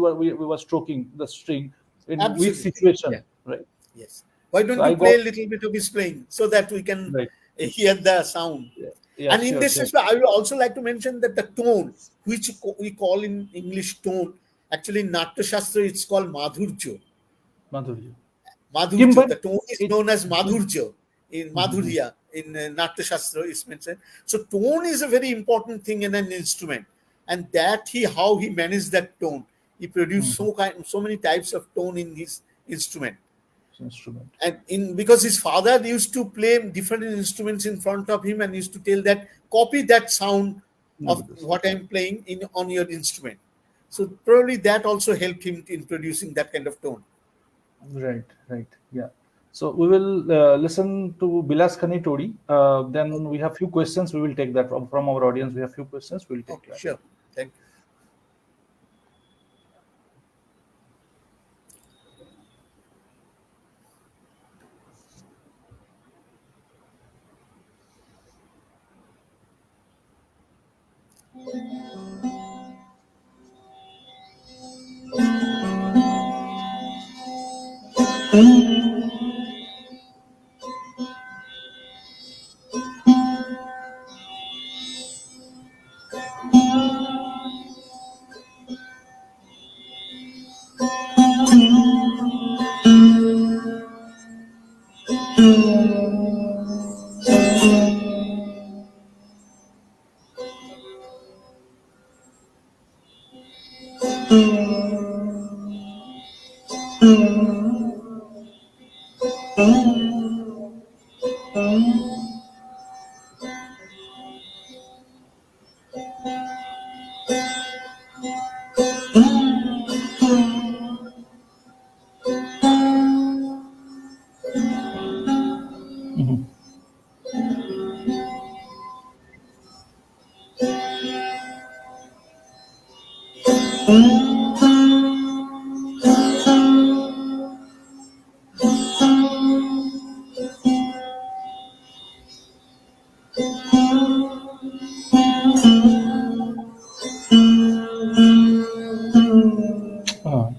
[SPEAKER 1] were stroking the string in which
[SPEAKER 2] Absolutely. Yeah.
[SPEAKER 1] situation, right?
[SPEAKER 2] Yes. Why
[SPEAKER 1] So
[SPEAKER 2] don't
[SPEAKER 1] I
[SPEAKER 2] you play
[SPEAKER 1] got,
[SPEAKER 2] a little bit of his playing so that we can
[SPEAKER 1] right.
[SPEAKER 2] hear the sound?
[SPEAKER 1] Yeah, yeah,
[SPEAKER 2] And in
[SPEAKER 1] sure,
[SPEAKER 2] this
[SPEAKER 1] sure.
[SPEAKER 2] respect, I would also like to mention that the tone, which we call in English tone, Actually, in Natya Shastra, it's called Madhurjo.
[SPEAKER 1] Madhurya.
[SPEAKER 2] Madhurjo.
[SPEAKER 1] Kimber,
[SPEAKER 2] The tone is
[SPEAKER 1] it,
[SPEAKER 2] known as Madhurjo in
[SPEAKER 1] Mhm.
[SPEAKER 2] Madhurya. In Natya Shastra, is mentioned. So tone is a very important thing in an instrument, and that how he managed that tone. He produced
[SPEAKER 1] Mhm.
[SPEAKER 2] so many types of tone in his instrument.
[SPEAKER 1] Instrument.
[SPEAKER 2] And in because his father used to play different instruments in front of him and used to tell that copy that sound
[SPEAKER 1] Look
[SPEAKER 2] of
[SPEAKER 1] at this.
[SPEAKER 2] what I'm playing in on your instrument. So probably that also helped him in producing that kind of tone.
[SPEAKER 1] Right, right. Yeah. So we will listen to Bilas Khani Todi. Then we have few questions. We will take that from our audience. We have few questions. We will take
[SPEAKER 2] Okay,
[SPEAKER 1] that.
[SPEAKER 2] sure. Thank you.
[SPEAKER 1] Mhm. Ah.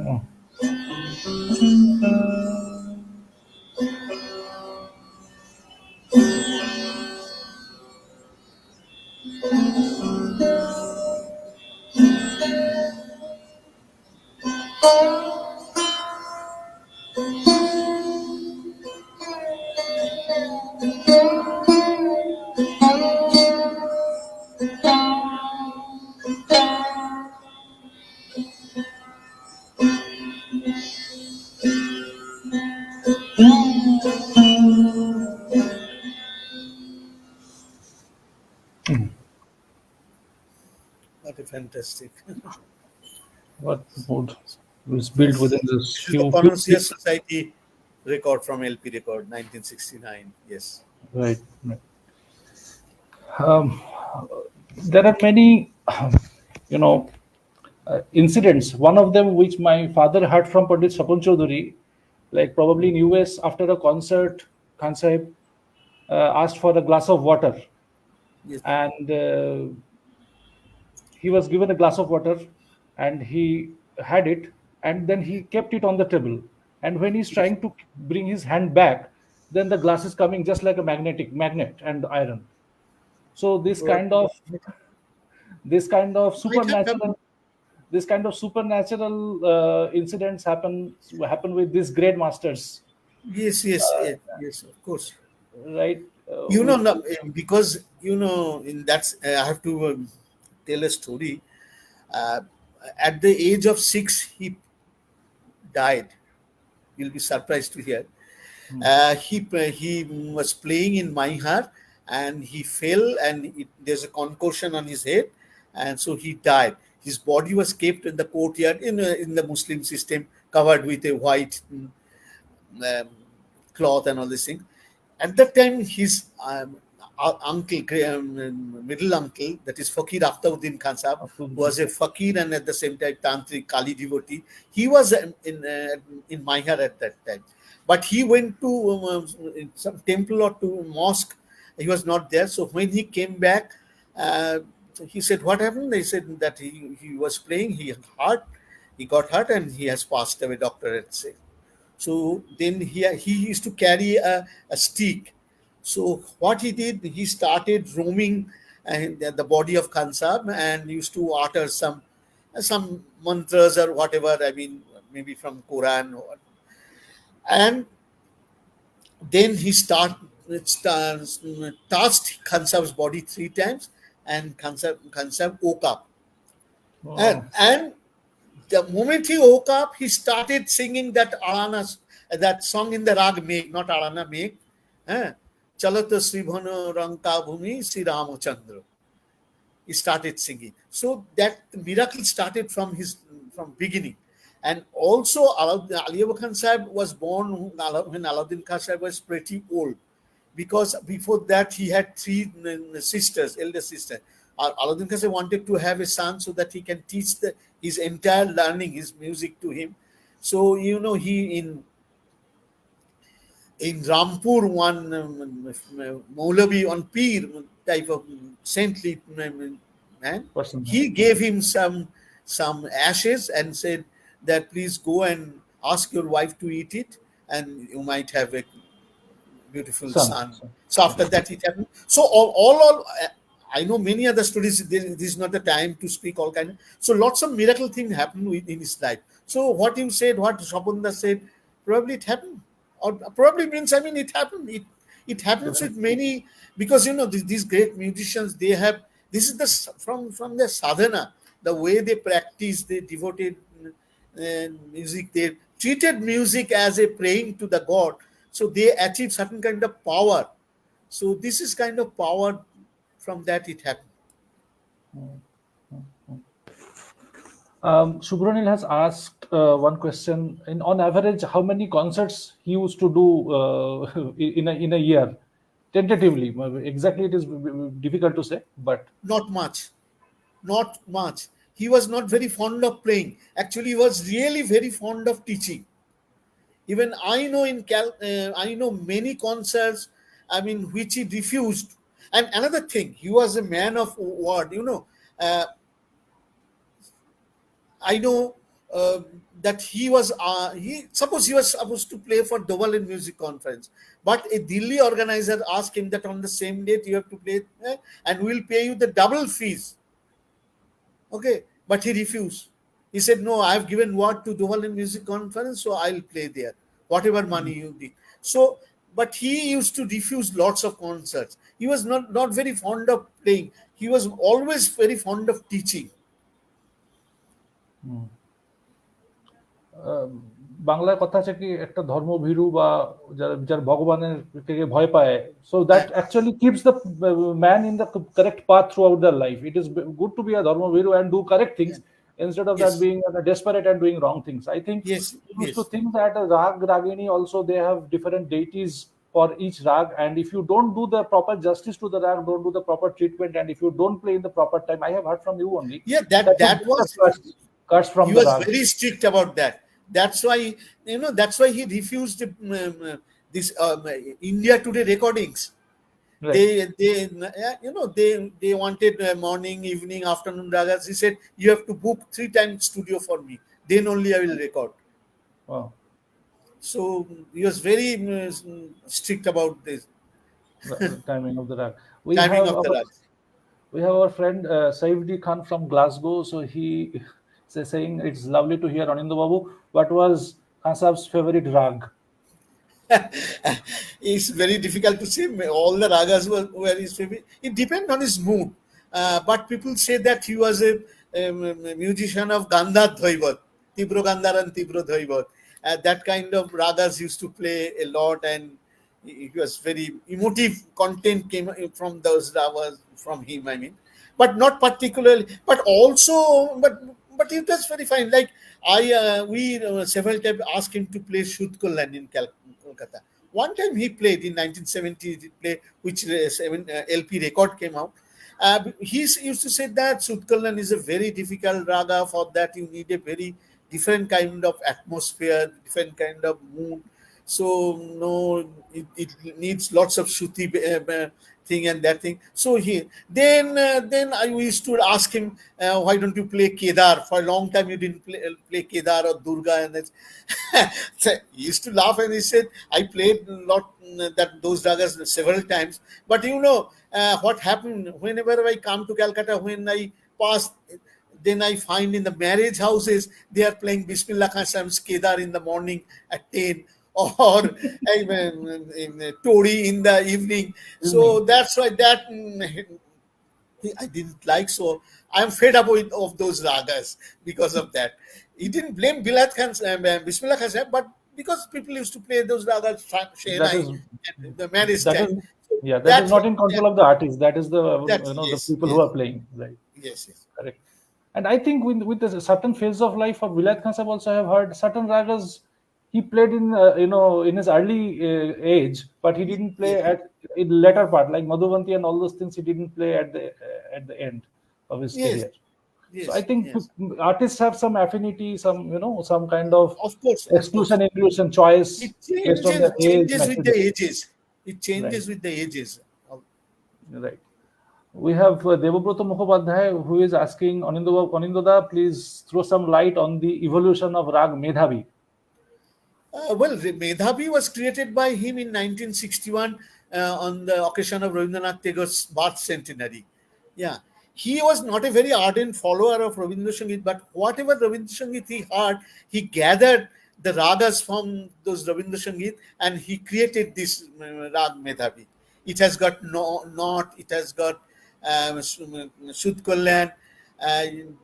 [SPEAKER 1] Oh.
[SPEAKER 2] What a fantastic.
[SPEAKER 1] What would was built within
[SPEAKER 2] Yes.
[SPEAKER 1] this
[SPEAKER 2] This is the
[SPEAKER 1] few
[SPEAKER 2] Connoisseur Society record from LP record 1969. Yes.
[SPEAKER 1] right, right. Um, there are many, you know, incidents. One of them, which my father heard from Pandit Sapun Chaudhary, like probably in US after a concert, Khan Sahib. asked for a glass of water,
[SPEAKER 2] Yes.
[SPEAKER 1] and he was given a glass of water, and he had it, and then he kept it on the table. And when he's
[SPEAKER 2] Yes.
[SPEAKER 1] trying to bring his hand back, then the glass is coming just like a magnet and iron. So
[SPEAKER 2] Probably.
[SPEAKER 1] this kind of
[SPEAKER 2] Might have happened.
[SPEAKER 1] supernatural this kind of supernatural incidents happen with these great masters,
[SPEAKER 2] Yes, yes, yes, yes, of course.
[SPEAKER 1] right?
[SPEAKER 2] No, because in that I have to tell a story. Uh, at the age of 6, he died. You'll be surprised to hear. He was playing in Maihar, and he fell, and there's a concussion on his head, and so he died. His body was kept in the courtyard in the Muslim system, covered with a white um, cloth and all this thing. At that time, his uncle, middle uncle, that is Fakir Aftauddin Khan Sahab, was a fakir and at the same time tantric Kali devotee. He was in Maihar at that time, but he went to some temple or to mosque. He was not there. So when he came back, uh, he said, "What happened?" They said that he was playing. He got hurt, and he has passed away. Doctor had said. So then he used to carry a stick. So what he did, he started roaming the body of Khansab and used to utter some mantras or whatever. I mean, maybe from Quran, and then he touched Khansab's body 3 times, and Khansab woke up. And the moment he woke up, he started singing that song in the rag Megh, not Arana Megh. Eh? Chalata Sribhana Ranka Bhumi Sri Ramachandra. He started singing. So that miracle started from beginning. And also Ali Akbar Khan Sahib was born when Alauddin Khan Sahib was pretty old, because before that he had 3 sisters, elder sister. Alauddin Khan Sahib wanted to have a son so that he can teach his entire learning, his music to him. So he in Rampur, one Maulavi on Peer type of saintly man,
[SPEAKER 1] Person.
[SPEAKER 2] he gave him some ashes and said that please go and ask your wife to eat it, and you might have a beautiful
[SPEAKER 1] Son.
[SPEAKER 2] son.
[SPEAKER 1] Son.
[SPEAKER 2] So after that it happened. So all I know many other stories. This is not the time to speak all kind. So lots of miracle things happened in his life. So what you said, what Shapunda said, probably it happened, or probably means, I mean, it happened. It happens with
[SPEAKER 1] Definitely.
[SPEAKER 2] many, because these great musicians, they have, this is from their sadhana, the way they practice, they devoted music, they treated music as a praying to the god, so they achieve certain kind of power. So this is kind of power from that it happened.
[SPEAKER 1] Subranil has asked one question. On average, how many concerts he used to do in a year? Tentatively, exactly, it is difficult to say, but
[SPEAKER 2] Not much, not much. He was not very fond of playing. Actually, he was really very fond of teaching. Even I know I know many concerts, I mean, which he refused. And another thing, he was a man of word. I know that he was supposed to play for Dovalin Music Conference, but a Delhi organizer asked him that on the same date you have to play, and we'll pay you the double fees. Okay, but he refused. He said, "No, I've given word to Dovalin Music Conference, so I'll play there, whatever money you need." So, but he used to refuse lots of concerts. He was not very fond of playing. He was always very fond of teaching.
[SPEAKER 1] বাংলায় কথা আছে কি, একটা ধর্মভীরু বা যার ভগবানের থেকে ভয় পায়, so that
[SPEAKER 2] Uh,
[SPEAKER 1] actually keeps the man in the correct path throughout their life. It is good to be a dharmabhiru and do correct things,
[SPEAKER 2] yeah.
[SPEAKER 1] instead of that
[SPEAKER 2] Yes,
[SPEAKER 1] being desperate and doing wrong things. I think
[SPEAKER 2] yes,
[SPEAKER 1] you used to
[SPEAKER 2] yes,
[SPEAKER 1] think that a rag ragini also, they have different deities for each rag, and if you don't do the proper justice to the rag, don't do the proper treatment, and if you don't play in the proper time, I have heard from you only
[SPEAKER 2] yeah.
[SPEAKER 1] that
[SPEAKER 2] That
[SPEAKER 1] you
[SPEAKER 2] that
[SPEAKER 1] get a
[SPEAKER 2] was
[SPEAKER 1] curse from
[SPEAKER 2] he
[SPEAKER 1] the
[SPEAKER 2] was
[SPEAKER 1] rag.
[SPEAKER 2] very strict about that. That's why that's why he refused this India Today recordings.
[SPEAKER 1] Right.
[SPEAKER 2] They wanted morning, evening, afternoon ragas. He said, you have to book 3 times studio for me, then only I will record.
[SPEAKER 1] Wow.
[SPEAKER 2] So he was very strict about this
[SPEAKER 1] The timing of the rag. We
[SPEAKER 2] timing
[SPEAKER 1] have
[SPEAKER 2] of the
[SPEAKER 1] our
[SPEAKER 2] ragas.
[SPEAKER 1] we have our friend Saifdi Khan from Glasgow. So he is saying it's lovely to hear Anindya Babu. What was Khan Sahab's favorite rag?
[SPEAKER 2] It's very difficult to say. All the ragas were his favorite. It depends on his mood. But people say that he was a musician of Gandhar Dhaivat, Tibro Gandhar and Tibro Dhaivat. That kind of ragas used to play a lot, and he was very emotive content came from those ragas from him. I mean, but not particularly, but also, but it was very fine. Like we several times asked him to play Shudh Kullan in Kolkata. One time he played in 1970, he played, which LP record came out. He used to say that Shudh Kullan is a very difficult raga. For that, you need a very different kind of atmosphere, different kind of mood. So no, it needs lots of Shruti thing and that thing. So then I used to ask him, why don't you play Kedar? For a long time you didn't play Kedar or Durga, and that's so he used to laugh and he said, I played lot those ragas several times. But what happened whenever I come to Calcutta, when I pass, then I find in the marriage houses they are playing Bismillah Khan Sam's Kedar in the morning at 10, or in Tori in the evening. So
[SPEAKER 1] Evening.
[SPEAKER 2] that's why I didn't like. So I'm fed up of those ragas because of that. He didn't blame Bilat Khan, Bismillah Khan, but because people used to play those ragas,
[SPEAKER 1] That
[SPEAKER 2] Shehnai,
[SPEAKER 1] is
[SPEAKER 2] at the marriage
[SPEAKER 1] that
[SPEAKER 2] time.
[SPEAKER 1] is
[SPEAKER 2] So
[SPEAKER 1] yeah. That is
[SPEAKER 2] that,
[SPEAKER 1] not in
[SPEAKER 2] that,
[SPEAKER 1] control of the artist. That is the
[SPEAKER 2] that
[SPEAKER 1] the
[SPEAKER 2] yes,
[SPEAKER 1] people who
[SPEAKER 2] yes,
[SPEAKER 1] are playing. Right.
[SPEAKER 2] yes, yes.
[SPEAKER 1] Correct. And I think with a certain phase of life of Vilayat Khan Sahib also I have heard certain ragas he played in in his early age, but he didn't play
[SPEAKER 2] Yes,
[SPEAKER 1] at in later part like Madhuvanti and all those things he didn't play at the end of his
[SPEAKER 2] yes,
[SPEAKER 1] career. So I
[SPEAKER 2] yes,
[SPEAKER 1] think
[SPEAKER 2] yes.
[SPEAKER 1] artists have some affinity, some some kind of
[SPEAKER 2] Of course, of course.
[SPEAKER 1] exclusion, inclusion, choice
[SPEAKER 2] It
[SPEAKER 1] based on
[SPEAKER 2] changes,
[SPEAKER 1] their age,
[SPEAKER 2] changes with the
[SPEAKER 1] maturity.
[SPEAKER 2] ages. It
[SPEAKER 1] Right,
[SPEAKER 2] changes with the ages.
[SPEAKER 1] right. We have Debabrata Mukhopadhyay who is asking Anindoda, please throw some light on the evolution of Rag Medhavi.
[SPEAKER 2] Well, Medhabi was created by him in 1961 on the occasion of Rabindranath Tagore's birth centenary. Yeah, he was not a very ardent follower of Rabindra Sangeet, but whatever Rabindra Sangeet he heard, he gathered the ragas from those Rabindra Sangeet and he created this Rag Medhabi. It has got knot, it has got Shudh Kalyan.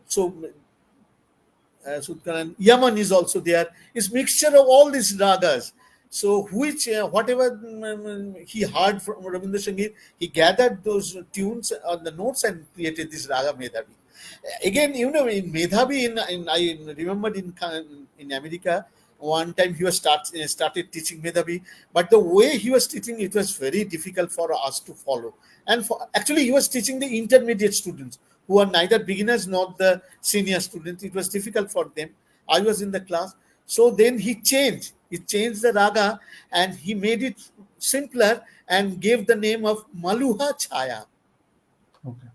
[SPEAKER 2] So Sutkaran. Yaman is also there. It's mixture of all these ragas. So which whatever he heard from Rabindra Sangeet, he gathered those tunes on the notes and created this raga Medhavi. Again, in Medhavi, I remembered in America, one time he was started teaching Medhavi, but the way he was teaching it was very difficult for us to follow. And actually, he was teaching the intermediate students who are neither beginners nor the senior students. It was difficult for them. I was in the class. So then he changed. He changed the raga and he made it simpler and gave the name of Maluha Chaya.
[SPEAKER 1] Okay.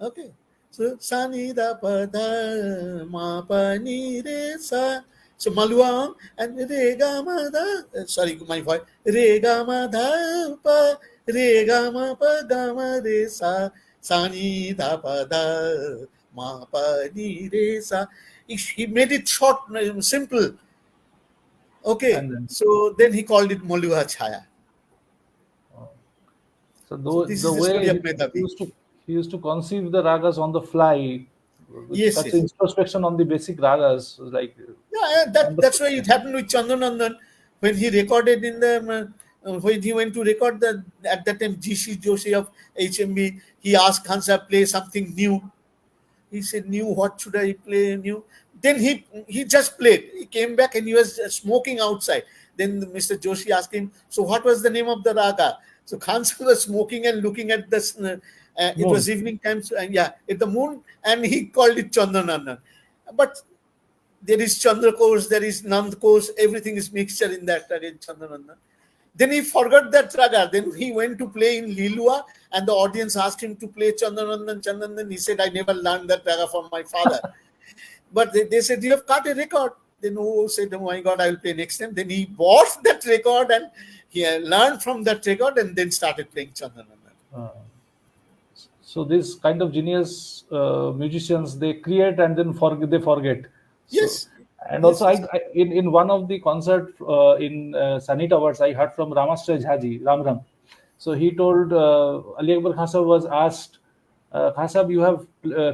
[SPEAKER 2] Okay. So Sani da pa da ma pa ni re sa. So Maluang and re ga ma da. Sorry, my voice. Re ga ma da pa re ga ma pa ga ma re sa. Sani da pa da ma pa ni re sa. He made it short, simple. Okay.
[SPEAKER 1] And then
[SPEAKER 2] So then he called it Maluha Chaya.
[SPEAKER 1] so
[SPEAKER 2] So
[SPEAKER 1] the
[SPEAKER 2] this
[SPEAKER 1] the
[SPEAKER 2] is the
[SPEAKER 1] way
[SPEAKER 2] story of
[SPEAKER 1] he
[SPEAKER 2] Medhavi.
[SPEAKER 1] used to conceive the ragas on the fly with
[SPEAKER 2] Yes,
[SPEAKER 1] such
[SPEAKER 2] yes.
[SPEAKER 1] introspection on the basic ragas was like
[SPEAKER 2] Yeah, that's
[SPEAKER 1] wonderful.
[SPEAKER 2] why it happened with Chandanandan when he recorded in the when he went to record the at that time GC Joshi of HMB. He asked Hansa play something new. He said, "New, what should I play new?" Then he just played. He came back and he was smoking outside. Then Mr. Joshi asked him, "So what was the name of the raga?" So Hansa was smoking and looking at the. It
[SPEAKER 1] Moon.
[SPEAKER 2] was evening time, so, yeah, at the moon, and he called it Chandanandan. But there is Chandra course, there is Nand course, everything is mixture in that again Chandrananda. Then he forgot that raga. Then he went to play in Lilua, and the audience asked him to play Chandanandan, Chandanandan. He said, I never learned that raga from my father. But they said, you have cut a record. Then who said, oh my God, I will play next time. Then he bought that record and he learned from that record and then started playing Chandanandan.
[SPEAKER 1] So these kind of genius musicians, they create and then they forget. So,
[SPEAKER 2] Yes.
[SPEAKER 1] and
[SPEAKER 2] Yes,
[SPEAKER 1] also,
[SPEAKER 2] yes.
[SPEAKER 1] in one of the concert in Sunny Towers, I heard from Ramastra Jhaji, Ram Ram. So he told Ali Akbar Khan Sahab was asked, Khan Sahab, you have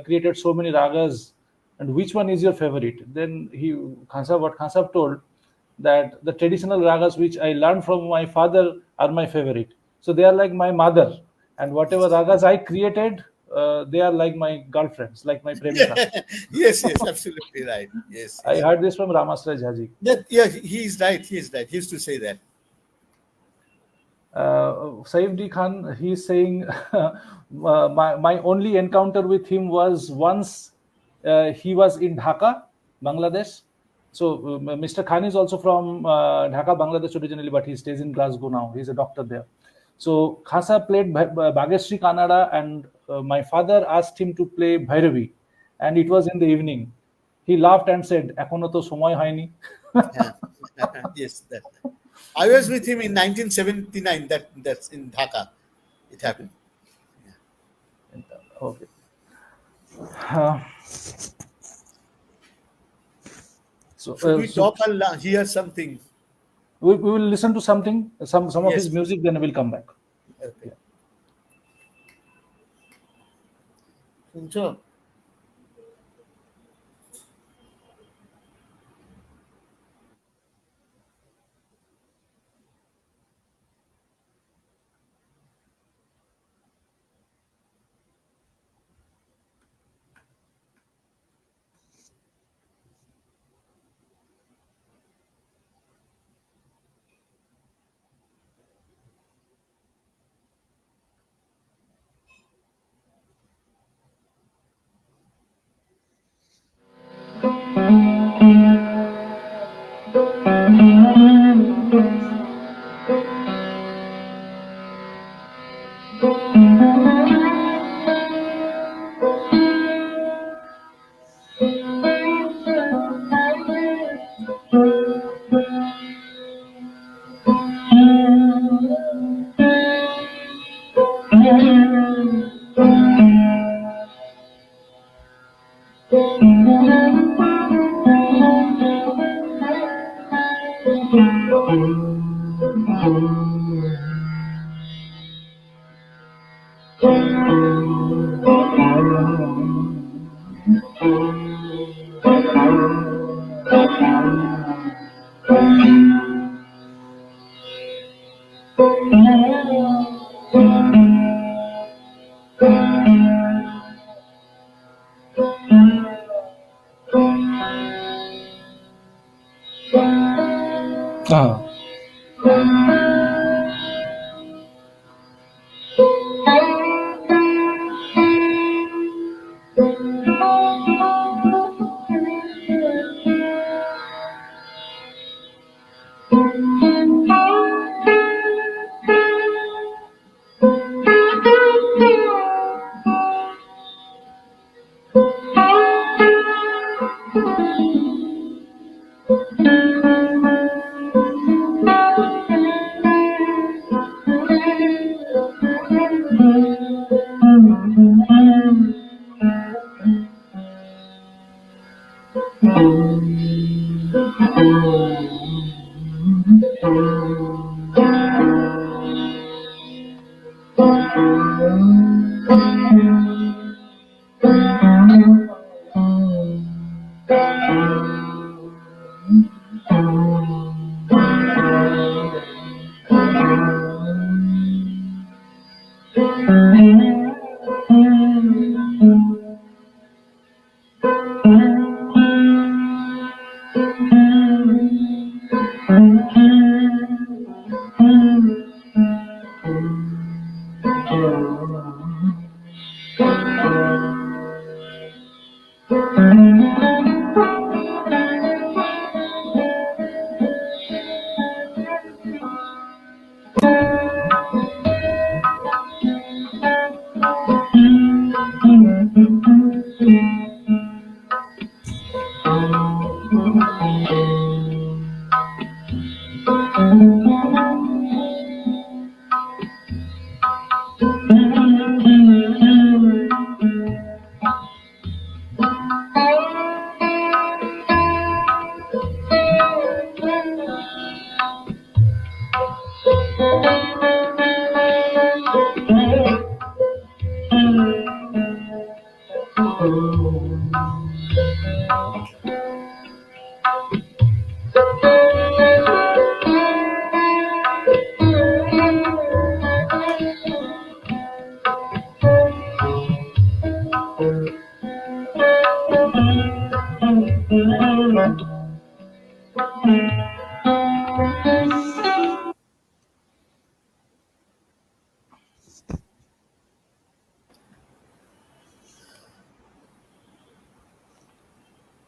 [SPEAKER 1] created so many ragas, and which one is your favorite? Then what Khan Sahab told, that the traditional ragas which I learned from my father are my favorite. So they are like my mother, and whatever ragas I created, they are like my girlfriends, like my premika.
[SPEAKER 2] Yes, yes, absolutely right. Yes,
[SPEAKER 1] I
[SPEAKER 2] yes.
[SPEAKER 1] heard this from Ramastra Jhaji.
[SPEAKER 2] Yeah, he is right. He is right. He used to say that.
[SPEAKER 1] Saif D. Khan, he's saying, my only encounter with him was once he was in Dhaka, Bangladesh. So Mr. Khan is also from Dhaka, Bangladesh originally, but he stays in Glasgow now. He's a doctor there. So Khasa played Bhageshri Kannada, and my father asked him to play Bhairavi, and it was in the evening. He laughed and said, "Ekhone to somoy hoyni."
[SPEAKER 2] Yeah. Yes, that. I was with him in 1979. That's in Dhaka. It happened.
[SPEAKER 1] Okay. Uh, so,
[SPEAKER 2] Should
[SPEAKER 1] uh,
[SPEAKER 2] we
[SPEAKER 1] so
[SPEAKER 2] talk and hear something?
[SPEAKER 1] we will listen to something, some of his
[SPEAKER 2] Yes.
[SPEAKER 1] music, then we'll come back.
[SPEAKER 2] Okay.
[SPEAKER 1] Yeah.
[SPEAKER 2] Sure.
[SPEAKER 1] Ah.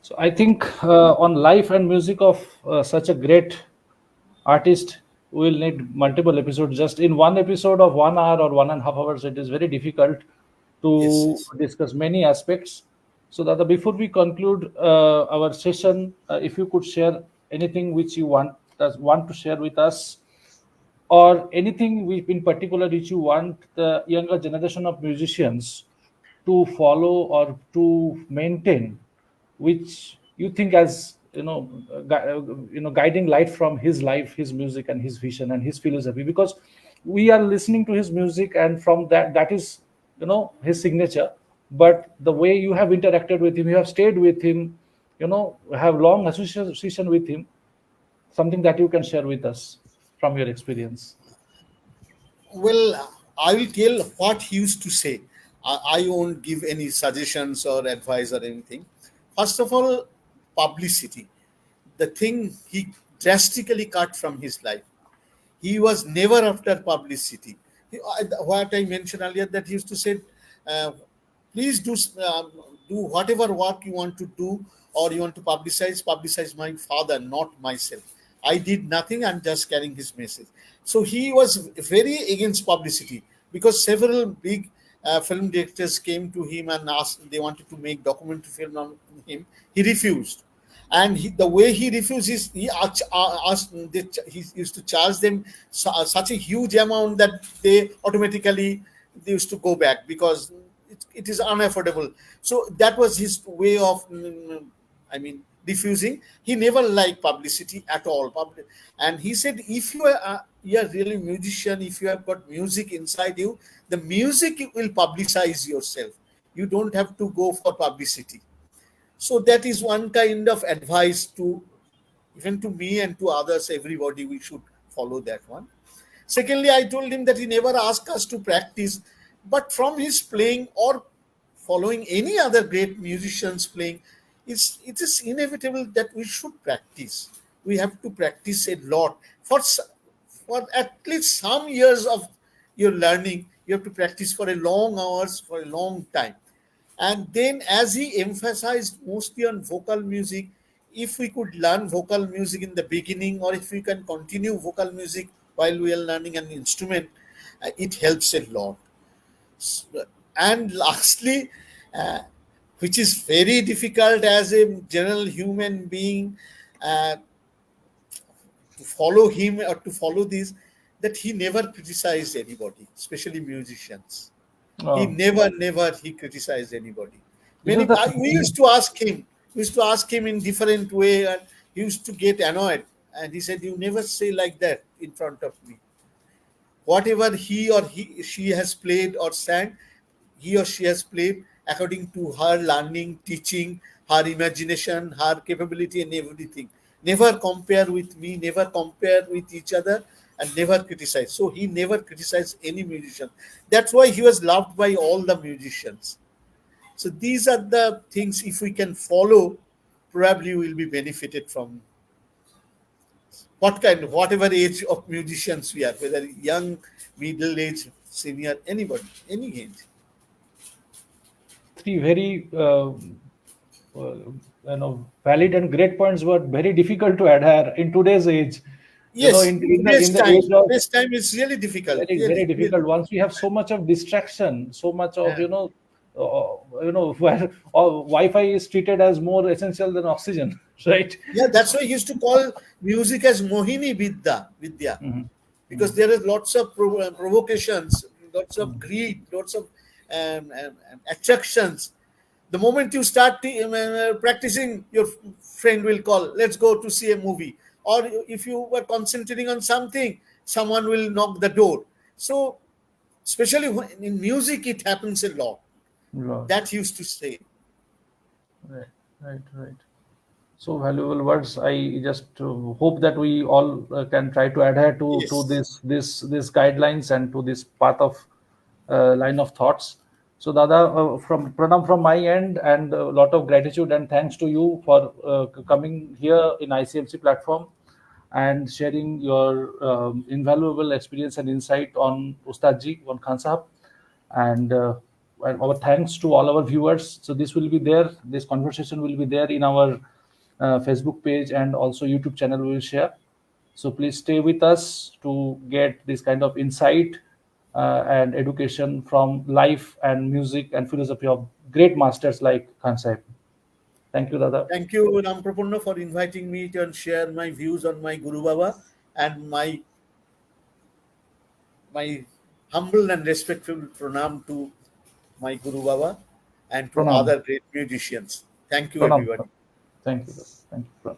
[SPEAKER 1] So I think on life and music of such a great artist, we will need multiple episodes. Just in one episode of 1 hour or 1.5 hours, it is very difficult
[SPEAKER 2] Yes,
[SPEAKER 1] to
[SPEAKER 2] yes.
[SPEAKER 1] discuss many aspects. So that before we conclude our session, if you could share anything which you want to share with us, or anything in particular which you want the younger generation of musicians to follow or to maintain, which you think as guiding light from his life, his music, and his vision and his philosophy, because we are listening to his music, and from that is his signature. But the way you have interacted with him, you have stayed with him, have long association with him, something that you can share with us from your experience.
[SPEAKER 2] Well, I will tell what he used to say. I won't give any suggestions or advice or anything. First of all, publicity. The thing he drastically cut from his life. He was never after publicity. What I mentioned earlier, that he used to say, uh, please do whatever work you want to do, or you want to publicize my father, not myself. I did nothing. I'm just carrying his message. So he was very against publicity, because several big film directors came to him and asked, they wanted to make documentary film on him. He refused. And the way he refuses, asked, he used to charge them such a huge amount that they used to go back, because it is unaffordable. So that was his way of, I mean, refusing. He never liked publicity at all. And he said, if you are really musician, if you have got music inside you, the music will publicize yourself. You don't have to go for publicity. So that is one kind of advice to, even to me and to others, everybody, we should follow that one. Secondly, I told him that he never asked us to practice, but from his playing or following any other great musicians playing, it is inevitable that we should practice. We have to practice a lot for at least some years of your learning. You have to practice for a long hours, for a long time. And then, as he emphasized mostly on vocal music, if we could learn vocal music in the beginning, or if we can continue vocal music while we are learning an instrument, it helps a lot. And lastly, uh, which is very difficult as a general human being, uh, to follow him or to follow this, that he never criticized anybody, especially musicians. He
[SPEAKER 1] Oh,
[SPEAKER 2] never he criticized anybody.
[SPEAKER 1] this is the
[SPEAKER 2] We
[SPEAKER 1] thing.
[SPEAKER 2] used to ask him. We used to ask him in different way, and he used to get annoyed. And he said, "You never say like that in front of me. Whatever she has played or sang, he or she has played according to her learning, teaching, her imagination, her capability, and everything. Never compare with me. Never compare with each other." And never criticize. So he never criticized any musician. That's why he was loved by all the musicians. So these are the things, if we can follow, probably we will be benefited from whatever age of musicians we are, whether young, middle age, senior, anybody, any age.
[SPEAKER 1] Three very valid and great points were very difficult to adhere in today's age.
[SPEAKER 2] Yes,
[SPEAKER 1] In the age of
[SPEAKER 2] today's time is really difficult.
[SPEAKER 1] very
[SPEAKER 2] Really,
[SPEAKER 1] very
[SPEAKER 2] really.
[SPEAKER 1] difficult. Once we have so much of distraction, so much of
[SPEAKER 2] Yeah.
[SPEAKER 1] where Wi-Fi is treated as more essential than oxygen, right?
[SPEAKER 2] Yeah, that's why he used to call music as Mohini Vidya, because there is lots of provocations, lots of greed, lots of attractions. The moment you start practicing, your friend will call, let's go to see a movie. Or if you were concentrating on something, someone will knock the door. So, especially in music, it happens a lot.
[SPEAKER 1] Lord.
[SPEAKER 2] That he used to say.
[SPEAKER 1] Right, right, right. So valuable words. I just hope that we all can try to adhere to
[SPEAKER 2] Yes.
[SPEAKER 1] this guidelines and to this path of line of thoughts. So Dada, from pranam from my end, and a lot of gratitude and thanks to you for coming here in ICMC platform and sharing your invaluable experience and insight on Ustad Ji, on Khan Sahab. And our thanks to all our viewers. So this will be there. This conversation will be there in our Facebook page and also YouTube channel. We will share. So please stay with us to get this kind of insight and education from life and music and philosophy of great masters like Khan Sahib. Thank you, Dada.
[SPEAKER 2] Thank you, Ram Prapunna, for inviting me to share my views on my Guru Baba and my humble and respectful pranam to my Guru Baba and to
[SPEAKER 1] Pranam.
[SPEAKER 2] other great musicians. Thank you,
[SPEAKER 1] Pranam.
[SPEAKER 2] everybody.
[SPEAKER 1] Thank you, Dada. Thank you. Pranam.